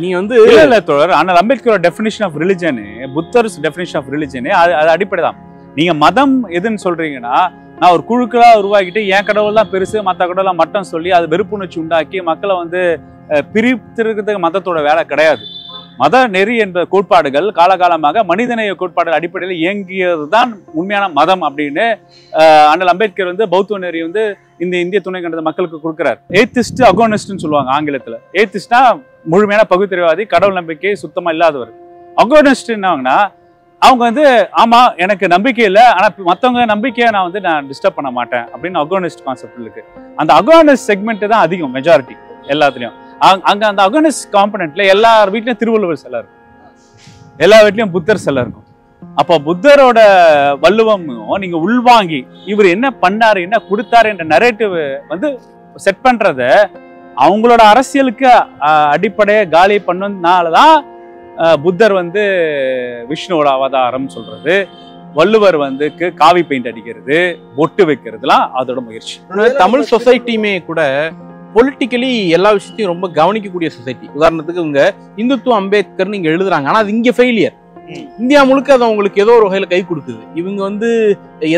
நீ வந்து இல்ல தோழர், ஆனால் அம்பேத்கரோட டெஃபினிஷன் ஆஃப் ரிலிஜன், புத்தர்ஸ் டெஃபினிஷன் ஆஃப் ரிலிஜன் அது அடிப்படை தான். நீங்க மதம் எதுன்னு சொல்றீங்கன்னா, நான் ஒரு குழுக்களா உருவாக்கிட்டு என் கடவுள் தான் பெருசு, மற்ற கடவுள்லாம் மட்டும் சொல்லி அது வெறுப்புணர்ச்சி உண்டாக்கி மக்களை வந்து பிரித்திருக்கிறதுக்கு மதத்தோட வேலை கிடையாது. மத நெறி என்ற கோட்பாடுகள் காலகாலமாக மனிதநேய கோட்பாடுகள் அடிப்படையில் இயங்கியது தான் உண்மையான மதம் அப்படின்னு அண்ணல் அம்பேத்கர் வந்து பௌத்த நெறி வந்து இந்த இந்திய துணை கண்டத மக்களுக்கு கொடுக்குறாரு. ஏத்திஸ்ட் அகோனிஸ்ட்னு சொல்லுவாங்க ஆங்கிலத்துல. ஏத்திஸ்ட்னா முழுமையான பகுத்தறிவாதி, கடவுள் நம்பிக்கை சுத்தமா இல்லாதவர். அகோனிஸ்ட் என்னவாங்கன்னா, அவங்க வந்து ஆமா எனக்கு நம்பிக்கை இல்லை, ஆனா மற்றவங்க நம்பிக்கையை நான் டிஸ்டர்ப் பண்ண மாட்டேன் அப்படின்னு அகோனிஸ்ட் கான்செப்ட் இருக்கு. அந்த அகோனிஸ்ட் செக்மெண்ட் தான் அதிகம், மெஜாரிட்டி எல்லாத்துலயும். அங்க அந்த அகோனிஸ்ட் காம்பனன்ட்ல எல்லார் வீட்லயும் திருவள்ளுவர் சிலை இருக்கும், எல்லா வீட்லயும் புத்தர் சிலை இருக்கும். அப்ப புத்தரோட வள்ளுவமும் நீங்க உள்வாங்கி இவர் என்ன பண்ணாரு என்ன கொடுத்தாரு என்ற நரேட்டிவ் வந்து செட் பண்றத அவங்களோட அரசியலுக்கு அடிப்படையை காலி பண்ணதுனாலதான் புத்தர் வந்து விஷ்ணுவோட அவதாரம் சொல்றது, வள்ளுவர் வந்து காவி பெயிண்ட் அடிக்கிறது, பொட்டு வைக்கிறதுலாம் அதோட முயற்சி. தமிழ் சொசைட்டியுமே கூட பொலிட்டிக்கலி எல்லா விஷயத்தையும் ரொம்ப கவனிக்கக்கூடிய சொசைட்டி. உதாரணத்துக்கு இவங்க இந்துத்துவ அம்பேத்கர் நீங்க எழுதுறாங்க, ஆனா அது இங்க ஃபெயிலியர். இந்தியா முழுக்க அது அவங்களுக்கு ஏதோ ஒரு வகையில கை கொடுக்குது. இவங்க வந்து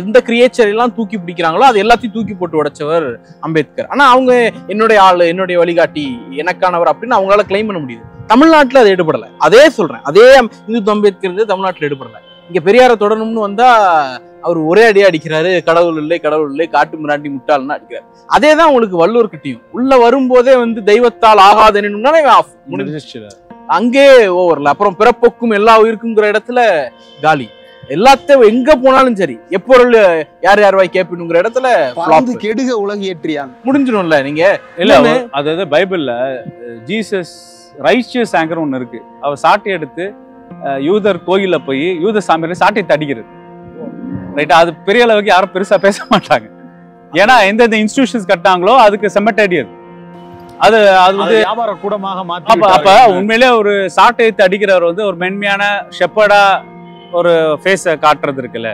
எந்த கிரியேச்சர் எல்லாம் தூக்கி பிடிக்கிறாங்களோ அது எல்லாத்தையும் தூக்கி போட்டு உடைச்சவர் அம்பேத்கர். ஆனா அவங்க என்னுடைய ஆளு, என்னுடைய வழிகாட்டி, எனக்கானவர் அப்படின்னு அவங்களால கிளைம் பண்ண முடியுது. தமிழ்நாட்டுல அது எடுபடல. அதே சொல்றேன், அதே இந்துத்துவ அம்பேத்கர் தமிழ்நாட்டுல எடுபடல. இங்க பெரியார தொடரணும்னு வந்தா அவர் ஒரே அடியா அடிக்கிறாரு, கடவுள் இல்லை கடவுள் இல்லை, காட்டு மிராண்டி முட்டாள்னு அடிக்கிறாரு. அதே தான் உங்களுக்கு வள்ளுவர் கிட்டையும் உள்ள வரும்போதே வந்து தெய்வத்தால் ஆகாது முடிஞ்சிச்சு, அங்கே ஓவர்ல. அப்புறம் பிறப்போக்கும் எல்லா உயிருக்குங்கிற இடத்துல காலி. எல்லாத்தையும் எங்க போனாலும் சரி, எப்போ யார் யார் வாய் கேட்பீங்கிற இடத்துல கெடுக உலக ஏற்றியான் முடிஞ்சிடும்ல. நீங்க இல்ல, அதாவது பைபிள்ல ஜீசஸ் ரைச்சியஸ் ஆங்கர் ஒண்ணு இருக்கு. அவர் சாட்டை எடுத்து யூதர் கோயில்ல போய் யூத சாமியார சாட்டை தடிக்கிறது, ரைட்டா? அது பெரிய அளவுக்கு யாரும் பெருசா பேச மாட்டாங்க. ஏன்னா எந்தெந்த இன்ஸ்டிடியூஷன்ஸ் கட்டாங்களோ அதுக்கு செமெட்டடியர் அது வந்து வியாபார கூடமாக மாத்தி. அப்ப உண்மையிலே ஒரு சாட்டை எடுத்து அடிக்கிறவர் வந்து ஒரு மென்மையான ஷெப்பர்டா ஒரு ஃபேஸ காட்டுறது இருக்குல்ல,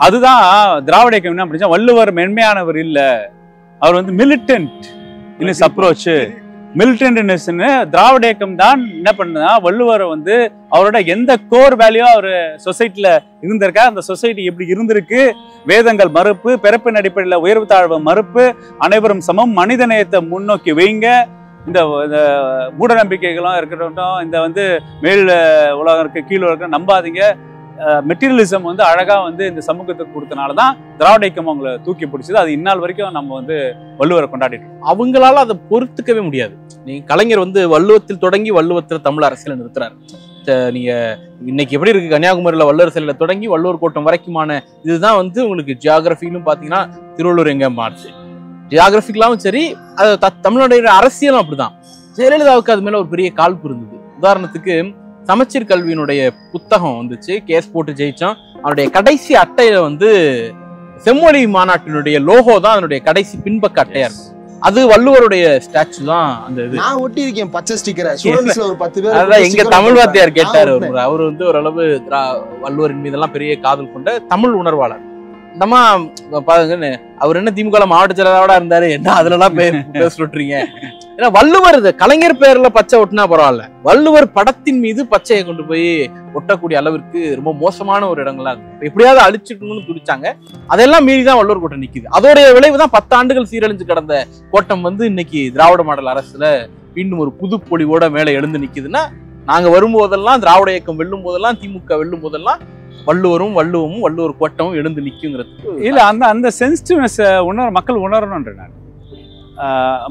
அதுதான் திராவிட இயக்கம். என்ன அப்படின்னா வள்ளுவர் மென்மையானவர் இல்ல, அவர் வந்து மிலிட்டன்ட் இன் ஹிஸ் அப்ரோச். மிலிட்டன்ட்னஸ்னு திராவிட இயக்கம் தான் என்ன பண்ணுதுன்னா வள்ளுவரை வந்து அவரோட எந்த கோர் வேல்யூ அவர் சொசைட்டில இருந்திருக்கா, அந்த சொசைட்டி எப்படி இருந்திருக்கு, வேதங்கள் மறுப்பு, பிறப்பின் அடிப்படையில் உயர்வு தாழ்வு மறுப்பு, அனைவரும் சமம், மனித நேயத்தை முன்னோக்கி வைங்க, இந்த மூட நம்பிக்கைகளும் இருக்கட்டும், இந்த வந்து மேல் உலகம் இருக்க கீழ் உலகம் நம்பாதீங்க, மெட்டீரியலிசம் வந்து அழகா வந்து இந்த சமூகத்துக்கு கொடுத்தனாலதான் திராவிட இயக்கம் அவங்களை தூக்கி பிடிச்சது. அது இந்நாள் வரைக்கும் நம்ம வந்து வள்ளுவரை கொண்டாடிட்டு அவங்களால அதை பொறுத்துக்கவே முடியாது. நீங்க கலைஞர் வந்து வள்ளுவத்தில் தொடங்கி வள்ளுவத்தில் தமிழ் அரசியலை நிறுத்துறாரு. நீங்க இன்னைக்கு எப்படி இருக்கு, கன்னியாகுமரியில வள்ளுவர் சிலையில தொடங்கி வள்ளுவர் கோட்டம் வரைக்குமான இதுதான் வந்து உங்களுக்கு ஜியாகிரபிலும் பாத்தீங்கன்னா திருவள்ளுவர் எங்க மாறுச்சு, ஜியாகிரபிக்கலாவும் சரி, அது தமிழ்நாடு அரசியலும் அப்படிதான். ஜெயலலிதாவுக்கு அது மேல ஒரு பெரிய காழ்ப்பு இருந்தது. உதாரணத்துக்கு சமச்சீர் கல்வியினுடைய புத்தகம் வந்துச்சு, கேஸ் போட்டு ஜெயிச்சோம். அவருடைய கடைசி அட்டையில வந்து செம்மொழி மாநாட்டினுடைய லோகோ தான் அதனுடைய கடைசி பின்பக்க அட்டையா இருக்கும். அது வள்ளுவருடைய ஸ்டாச்சு தான். அந்த இது நான் ஒட்டி இருக்கேன் பச்சை ஸ்டிக்கரை. ஸ்டூடண்ட்ஸ்ல ஒரு 10 பேர் அதான் எங்க தமிழ் வாத்தியார் கேட்டாரு. அவர் வந்து ஓரளவு வள்ளுவரின் மீதெல்லாம் பெரிய காதல் கொண்ட தமிழ் உணர்வாளர். இந்தமா பாருங்க, அவர் என்ன திமுக மாவட்ட செயலாளரோட இருந்தாரு, என்ன அதுல எல்லாம் பேச சொல்றீங்க? ஏன்னா வள்ளுவர் கலைஞர் பேர்ல பச்சை ஒட்டினா பரவாயில்ல, வள்ளுவர் படத்தின் மீது பச்சையை கொண்டு போய் ஒட்டக்கூடிய அளவிற்கு ரொம்ப மோசமான ஒரு இடங்களா இருக்கு. எப்படியாவது அழிச்சுக்கணும்னு துடிச்சாங்க. அதெல்லாம் மீறிதான் வள்ளுவர் கோட்டம் நிக்குது. அதோடைய விளைவு தான் 10 ஆண்டுகள் சீரழிஞ்சு கிடந்த கோட்டம் வந்து இன்னைக்கு திராவிட மாடல் அரசுல மீண்டும் ஒரு புது பொலிவோட மேல எழுந்து நிக்குதுன்னா, நாங்க வரும்போதெல்லாம் திராவிட இயக்கம் வெல்லும் போதெல்லாம், திமுக வெல்லும் போதெல்லாம் வள்ளுவமும் வள்ளுவர் கோட்டமும் எழுந்து நிக்குங்கிறதுக்கு இல்ல, அந்த சென்சிட்டிவ்னஸ் மக்கள் உணரணும்ன்ற நான்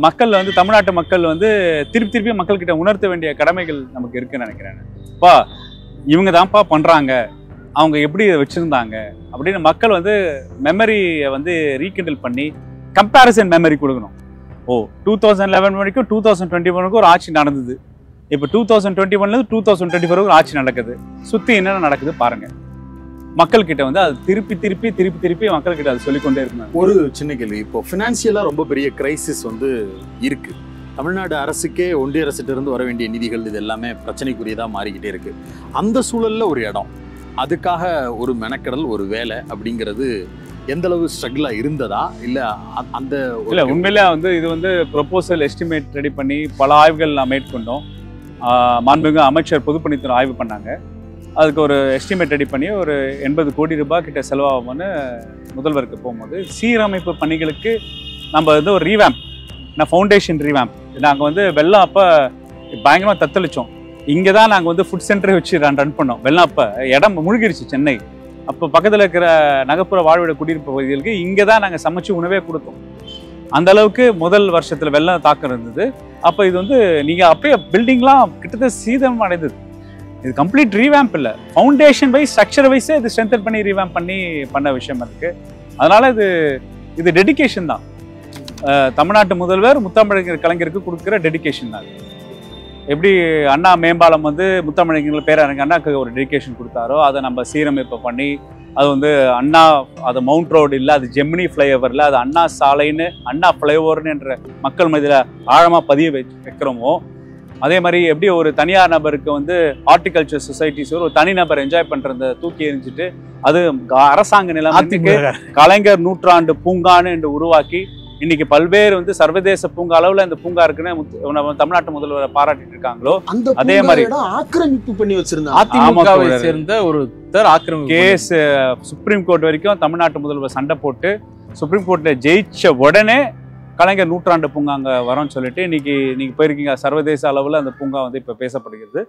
மக்கள் வந்து தமிழ்நாட்டு மக்கள் வந்து திருப்பி மக்கள் கிட்ட உணர்த்த வேண்டிய கடமைகள் நமக்கு இருக்குன்னு நினைக்கிறேன். பா இவங்க தான்ப்பா பண்றாங்க, அவங்க எப்படி வச்சிருந்தாங்க அப்படின்னு மக்கள் வந்து மெமரியை வந்து ரீகிண்டல் பண்ணி கம்பேரிசன் மெமரி கொடுக்கணும். 2011 வரைக்கும் 2021 ஒரு ஆட்சி நடந்தது, இப்போ 2021 2024 ஒரு ஆட்சி நடக்குது, சுத்தி என்னென்ன நடக்குது பாருங்க. மக்கள் கிட்ட வந்து அது திருப்பி மக்கள் கிட்ட அது சொல்லிக்கொண்டே இருக்கணும். ஒரு சின்ன கேள்வி, இப்போ ஃபினான்சியலா ரொம்ப பெரிய கிரைசிஸ் வந்து இருக்கு. தமிழ்நாடு அரசுக்கே ஒன்றிய அரசிட்ட இருந்து வர வேண்டிய நிதிகள் இது எல்லாமே பிரச்சனைக்குரியதா மாறிக்கிட்டே இருக்கு. அந்த சூழல்ல ஒரு இடம், அதுக்காக ஒரு மெனக்கடல், ஒரு வேலை அப்படிங்கிறது எந்த அளவு ஸ்ட்ரகிளா இருந்ததா இல்ல அந்த இல்ல? உண்மையில வந்து இது வந்து ப்ரொபோசல் எஸ்டிமேட் ரெடி பண்ணி பல ஆய்வுகள் நான் மேற்கொண்டோம். மாண்புமிகு அமைச்சர் பொதுப்பணித்துறை ஆய்வு பண்ணாங்க. அதுக்கு ஒரு எஸ்டிமேட் ரெடி பண்ணி ஒரு 80 கோடி ரூபாய் கிட்ட செலவாகும்னு முதல்வருக்கு போகும்போது, சீரமைப்பு பணிகளுக்கு நம்ம வந்து ஒரு ரீவேம்ப், ஃபவுண்டேஷன் ரீவேம்ப், நாங்கள் வந்து வெள்ளம் அப்போ பயங்கரமாக தத்தளிச்சோம். இங்கே தான் நாங்கள் வந்து ஃபுட் சென்டரை வச்சு ரன் பண்ணோம். வெள்ளம் அப்போ இடம் முழுகிடுச்சு சென்னை. அப்போ பக்கத்தில் இருக்கிற நகர்ப்புற வாழ்விட குடியிருப்பு பகுதிகளுக்கு இங்கே தான் நாங்கள் சமைச்சு உணவே கொடுத்தோம். அந்த அளவுக்கு முதல் வருஷத்தில் வெள்ளம் தாக்கம் இருந்தது. அப்போ இது வந்து நீங்கள் அப்பயே பில்டிங்லாம் கிட்டத்தட்ட சீதம் அடைந்தது. இது கம்ப்ளீட் ரீவேம்ப் இல்லை, ஃபவுண்டேஷன் வைஸ் ஸ்ட்ரக்சர் வைஸே இது ஸ்ட்ரென்தன் பண்ணி ரீவேம்ப் பண்ண விஷயம் இருக்கு. அதனால இது டெடிகேஷன் தான். தமிழ்நாட்டு முதல்வர் முத்தமிழறிஞர் கலைஞருக்கு கொடுக்குற டெடிகேஷன் தான். எப்படி அண்ணா மேம்பாலம் வந்து முத்தமிழறிஞர் பேரறிஞர் அண்ணாக்கு ஒரு டெடிகேஷன் கொடுத்தாரோ, அதை நம்ம சீரமைப்பு பண்ணி அது வந்து அண்ணா, அது மவுண்ட் ரோடு இல்லை, அது ஜெமினி ஃப்ளைஓவரில், அது அண்ணா சாலைன்னு அண்ணா ஃப்ளைஓவர்னு என்ற மக்கள் மத்தியில் ஆழமாக பதிய வைக்கிறோமோ, அதே மாதிரி எப்படி ஒரு தனியார் நபருக்கு வந்து ஹார்டிகல்ச்சர் சொசைட்டிஸ் ஒரு தனிநபர் என்ஜாய் பண்றத தூக்கி எறிஞ்சிட்டு அது அரசாங்க நிலைமைக்கு கலைஞர் 100 ஆண்டு பூங்கான்னு என்று உருவாக்கி இன்னைக்கு பல்வேறு வந்து சர்வதேச பூங்கா அளவுல இந்த பூங்கா இருக்குன்னு நம்ம தமிழ்நாட்டு முதல்வரை பாராட்டிட்டு இருக்காங்களோ அந்த அதே மாதிரி ஆக்கிரமிப்பு பண்ணி வச்சிருந்தாங்க. அதிமுகவை சேர்ந்த ஒருத்தர் ஆக்கிரமிப்பு கேஸ் சுப்ரீம் கோர்ட் வரைக்கும் தமிழ்நாட்டு முதல்வர் சண்டை போட்டு சுப்ரீம் கோர்ட்ல ஜெயிச்ச உடனே கலைஞர் நூற்றாண்டு பூங்கா அங்கே வரோம்னு சொல்லிட்டு இன்னைக்கு நீங்க போயிருக்கீங்க. சர்வதேச அளவில் அந்த பூங்கா வந்து இப்போ பேசப்படுகிறது.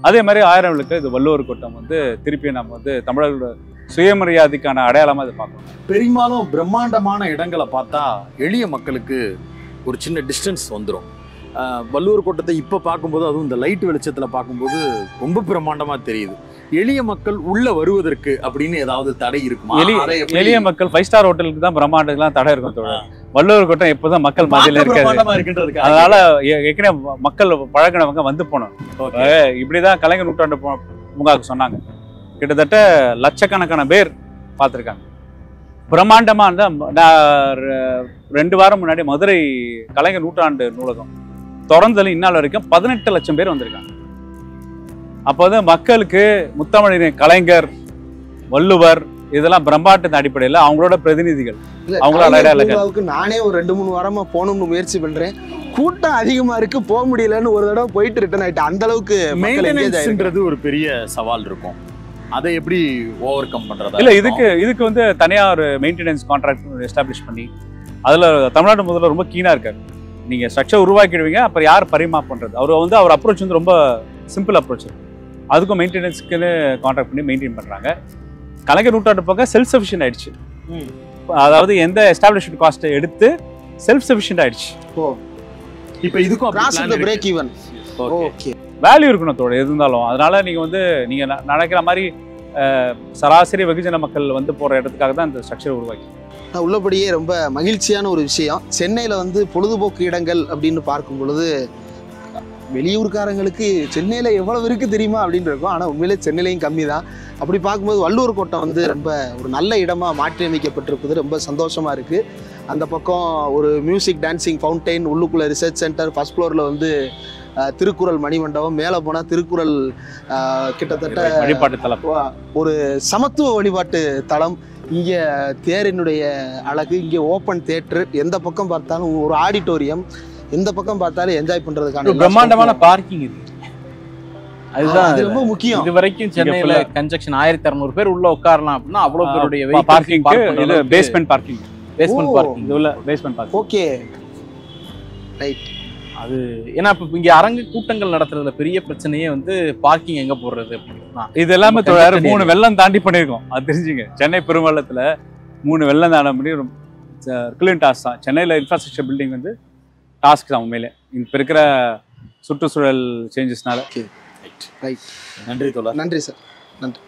அதே மாதிரி 1000 விளக்கு இது வள்ளுவர் கோட்டம் வந்து திருப்பி நம்ம வந்து தமிழர்களோட சுயமரியாதைக்கான அடையாளமா இதை பார்க்கணும். பெரும்பாலும் பிரம்மாண்டமான இடங்களை பார்த்தா எளிய மக்களுக்கு ஒரு சின்ன டிஸ்டன்ஸ் வந்துடும். வள்ளுவர் கோட்டத்தை இப்போ பார்க்கும்போது, அதுவும் இந்த லைட் வெளிச்சத்தில் பார்க்கும்போது ரொம்ப பிரம்மாண்டமாக தெரியுது. எளிய மக்கள் உள்ள வருவதற்கு அப்படின்னு ஏதாவது தடை இருக்குமா? எளிய மக்கள் 5 ஸ்டார் ஹோட்டலுக்கு தான் பிரம்மாண்டத்துக்குலாம் தடை இருக்கும் தோழர். வள்ளுவர் கோட்டம் எப்போதான் மக்கள் மத்தியில இருக்காது. அதனால ஏற்கனவே மக்கள் பழகினவங்க வந்து போனோம். இப்படிதான் கலைஞர் நூற்றாண்டு பூங்காவுக்கு சொன்னாங்க. கிட்டத்தட்ட லட்சக்கணக்கான பேர் பார்த்துருக்காங்க. பிரம்மாண்டமா இருந்தா நான் 2 வாரம் முன்னாடி மதுரை கலைஞர் நூற்றாண்டு நூலகம் திறந்தது இந்நாள் வரைக்கும் 18 லட்சம் பேர் வந்திருக்காங்க. அப்போ வந்து மக்களுக்கு முத்தமிழின் கலைஞர் வள்ளுவர் இதெல்லாம் பிரம்மாண்டத்தின் அடிப்படையில் அவங்களோட பிரதிநிதிகள் அவங்களால நானே ஒரு 2-3 வாரமா போகணும்னு முயற்சி பண்றேன். கூட்டம் அதிகமா இருக்கு, போக முடியலன்னு ஒரு தடவை போயிட்டு ரிட்டர்ன் ஆயிட்டு. அந்த அளவுக்கு மெயின்டெனன்ஸ்ன்றது ஒரு பெரிய சவால் இருக்கும். அதை எப்படி ஓவர் கம் பண்றதா? இல்ல இதுக்கு வந்து தனியா ஒரு மெயின்டெனன்ஸ் கான்ட்ராக்ட் எஸ்டாப்ளிஷ் பண்ணி அதுல தமிழ்நாடு முதல்வர் ரொம்ப கீனா இருக்காரு. நீங்க ஸ்ட்ரக்சர் உருவாக்கிடுவீங்க, அப்புறம் யார் பரிமா பண்றது? அவர் அப்ரோச் வந்து ரொம்ப சிம்பிள் அப்ரோச். அதுக்கும் மெயின்டெனன்ஸ்க்குன்னு கான்ட்ராக்ட் பண்ணி மெயின்டைன் பண்றாங்க. கலைஞர் நூற்றாண்டு பக்கம் செல்ஃப் சஃபிஷியன்ட் ஆயிடுச்சு. அதாவது எந்த எஸ்டாப்ளிஷ்மெண்ட் காஸ்ட்டை எடுத்து செல்ஃப் சஃபிஷியன்ட் ஆயிடுச்சு. இப்போ இதுக்கும் பிரேக் ஈவன் வேல்யூ இருக்கணும் தோட எது இருந்தாலும். அதனால நீங்க வந்து நீங்க நினைக்கிற மாதிரி சராசரி வெகுஜன மக்கள் வந்து போற இடத்துக்காக தான் இந்த ஸ்ட்ரக்சர் உருவாக்கி. உள்ளபடியே ரொம்ப மகிழ்ச்சியான ஒரு விஷயம். சென்னையில வந்து பொழுதுபோக்கு இடங்கள் அப்படின்னு பார்க்கும் பொழுது வெளியூர்காரங்களுக்கு சென்னையில எவ்வளவு இருக்கு தெரியுமா அப்படின்னு இருக்கும். ஆனா உண்மையிலே சென்னையிலையும் கம்மி தான். அப்படி பார்க்கும்போது வள்ளுவர் கோட்டம் வந்து ரொம்ப ஒரு நல்ல இடமா மாற்றி அமைக்கப்பட்டிருப்பது ரொம்ப சந்தோஷமா இருக்கு. அந்த பக்கம் ஒரு மியூசிக் டான்சிங் ஃபவுண்டைன், உள்ளுக்குள்ள ரிசர்ச் சென்டர், ஃபர்ஸ்ட் ஃப்ளோர்ல வந்து திருக்குறள் மணிமண்டபம், மேலே போனால் திருக்குறள் கிட்டத்தட்ட வழிபாட்டு தலம், ஒரு சமத்துவ வழிபாட்டு தலம். இங்கே தேரினுடைய அழகு, இங்கே ஓப்பன் தியேட்டர், எந்த பக்கம் பார்த்தாலும் ஒரு ஆடிட்டோரியம், எந்த பக்கம் பார்த்தாலும் என்ஜாய் பண்றதுக்கான பிரம்மாண்டமான பார்க்கிங் இருக்கு. அதுதான் ரொம்ப முக்கியம். இது வரைக்கும் சென்னையில கன்ஜெக்ஷன் 1600 பேர் உள்ள உட்காரலாம் அப்படின்னா அவ்வளவு பேருடைய பார்க்கிங் பேஸ்மெண்ட் பார்க்கிங் இதுல பேஸ்மெண்ட் பார்க்கிங். Okay right. அது ஏன்னா இப்ப இங்க அரங்கு கூட்டங்கள் நடத்துறதுல பெரிய பிரச்சனையே வந்து பார்க்கிங் எங்க போடுறது அப்படின்னா. இது எல்லாமே 3 வெள்ளம் தாண்டி பண்ணிருக்கோம். அது தெரிஞ்சுங்க. சென்னை பெருவெள்ளத்துல 3 வெள்ளம் தாண்ட முடியும். கிளீன் டாஸ்க் தான். சென்னையில இன்ஃப்ராஸ்ட்ரக்சர் பில்டிங் வந்து டாஸ்க் தான் உண்மையிலே இப்போ இருக்கிற சுற்றுச்சூழல் சேஞ்சஸ்னால. ரைட். நன்றி தோழர். நன்றி சார். நன்றி.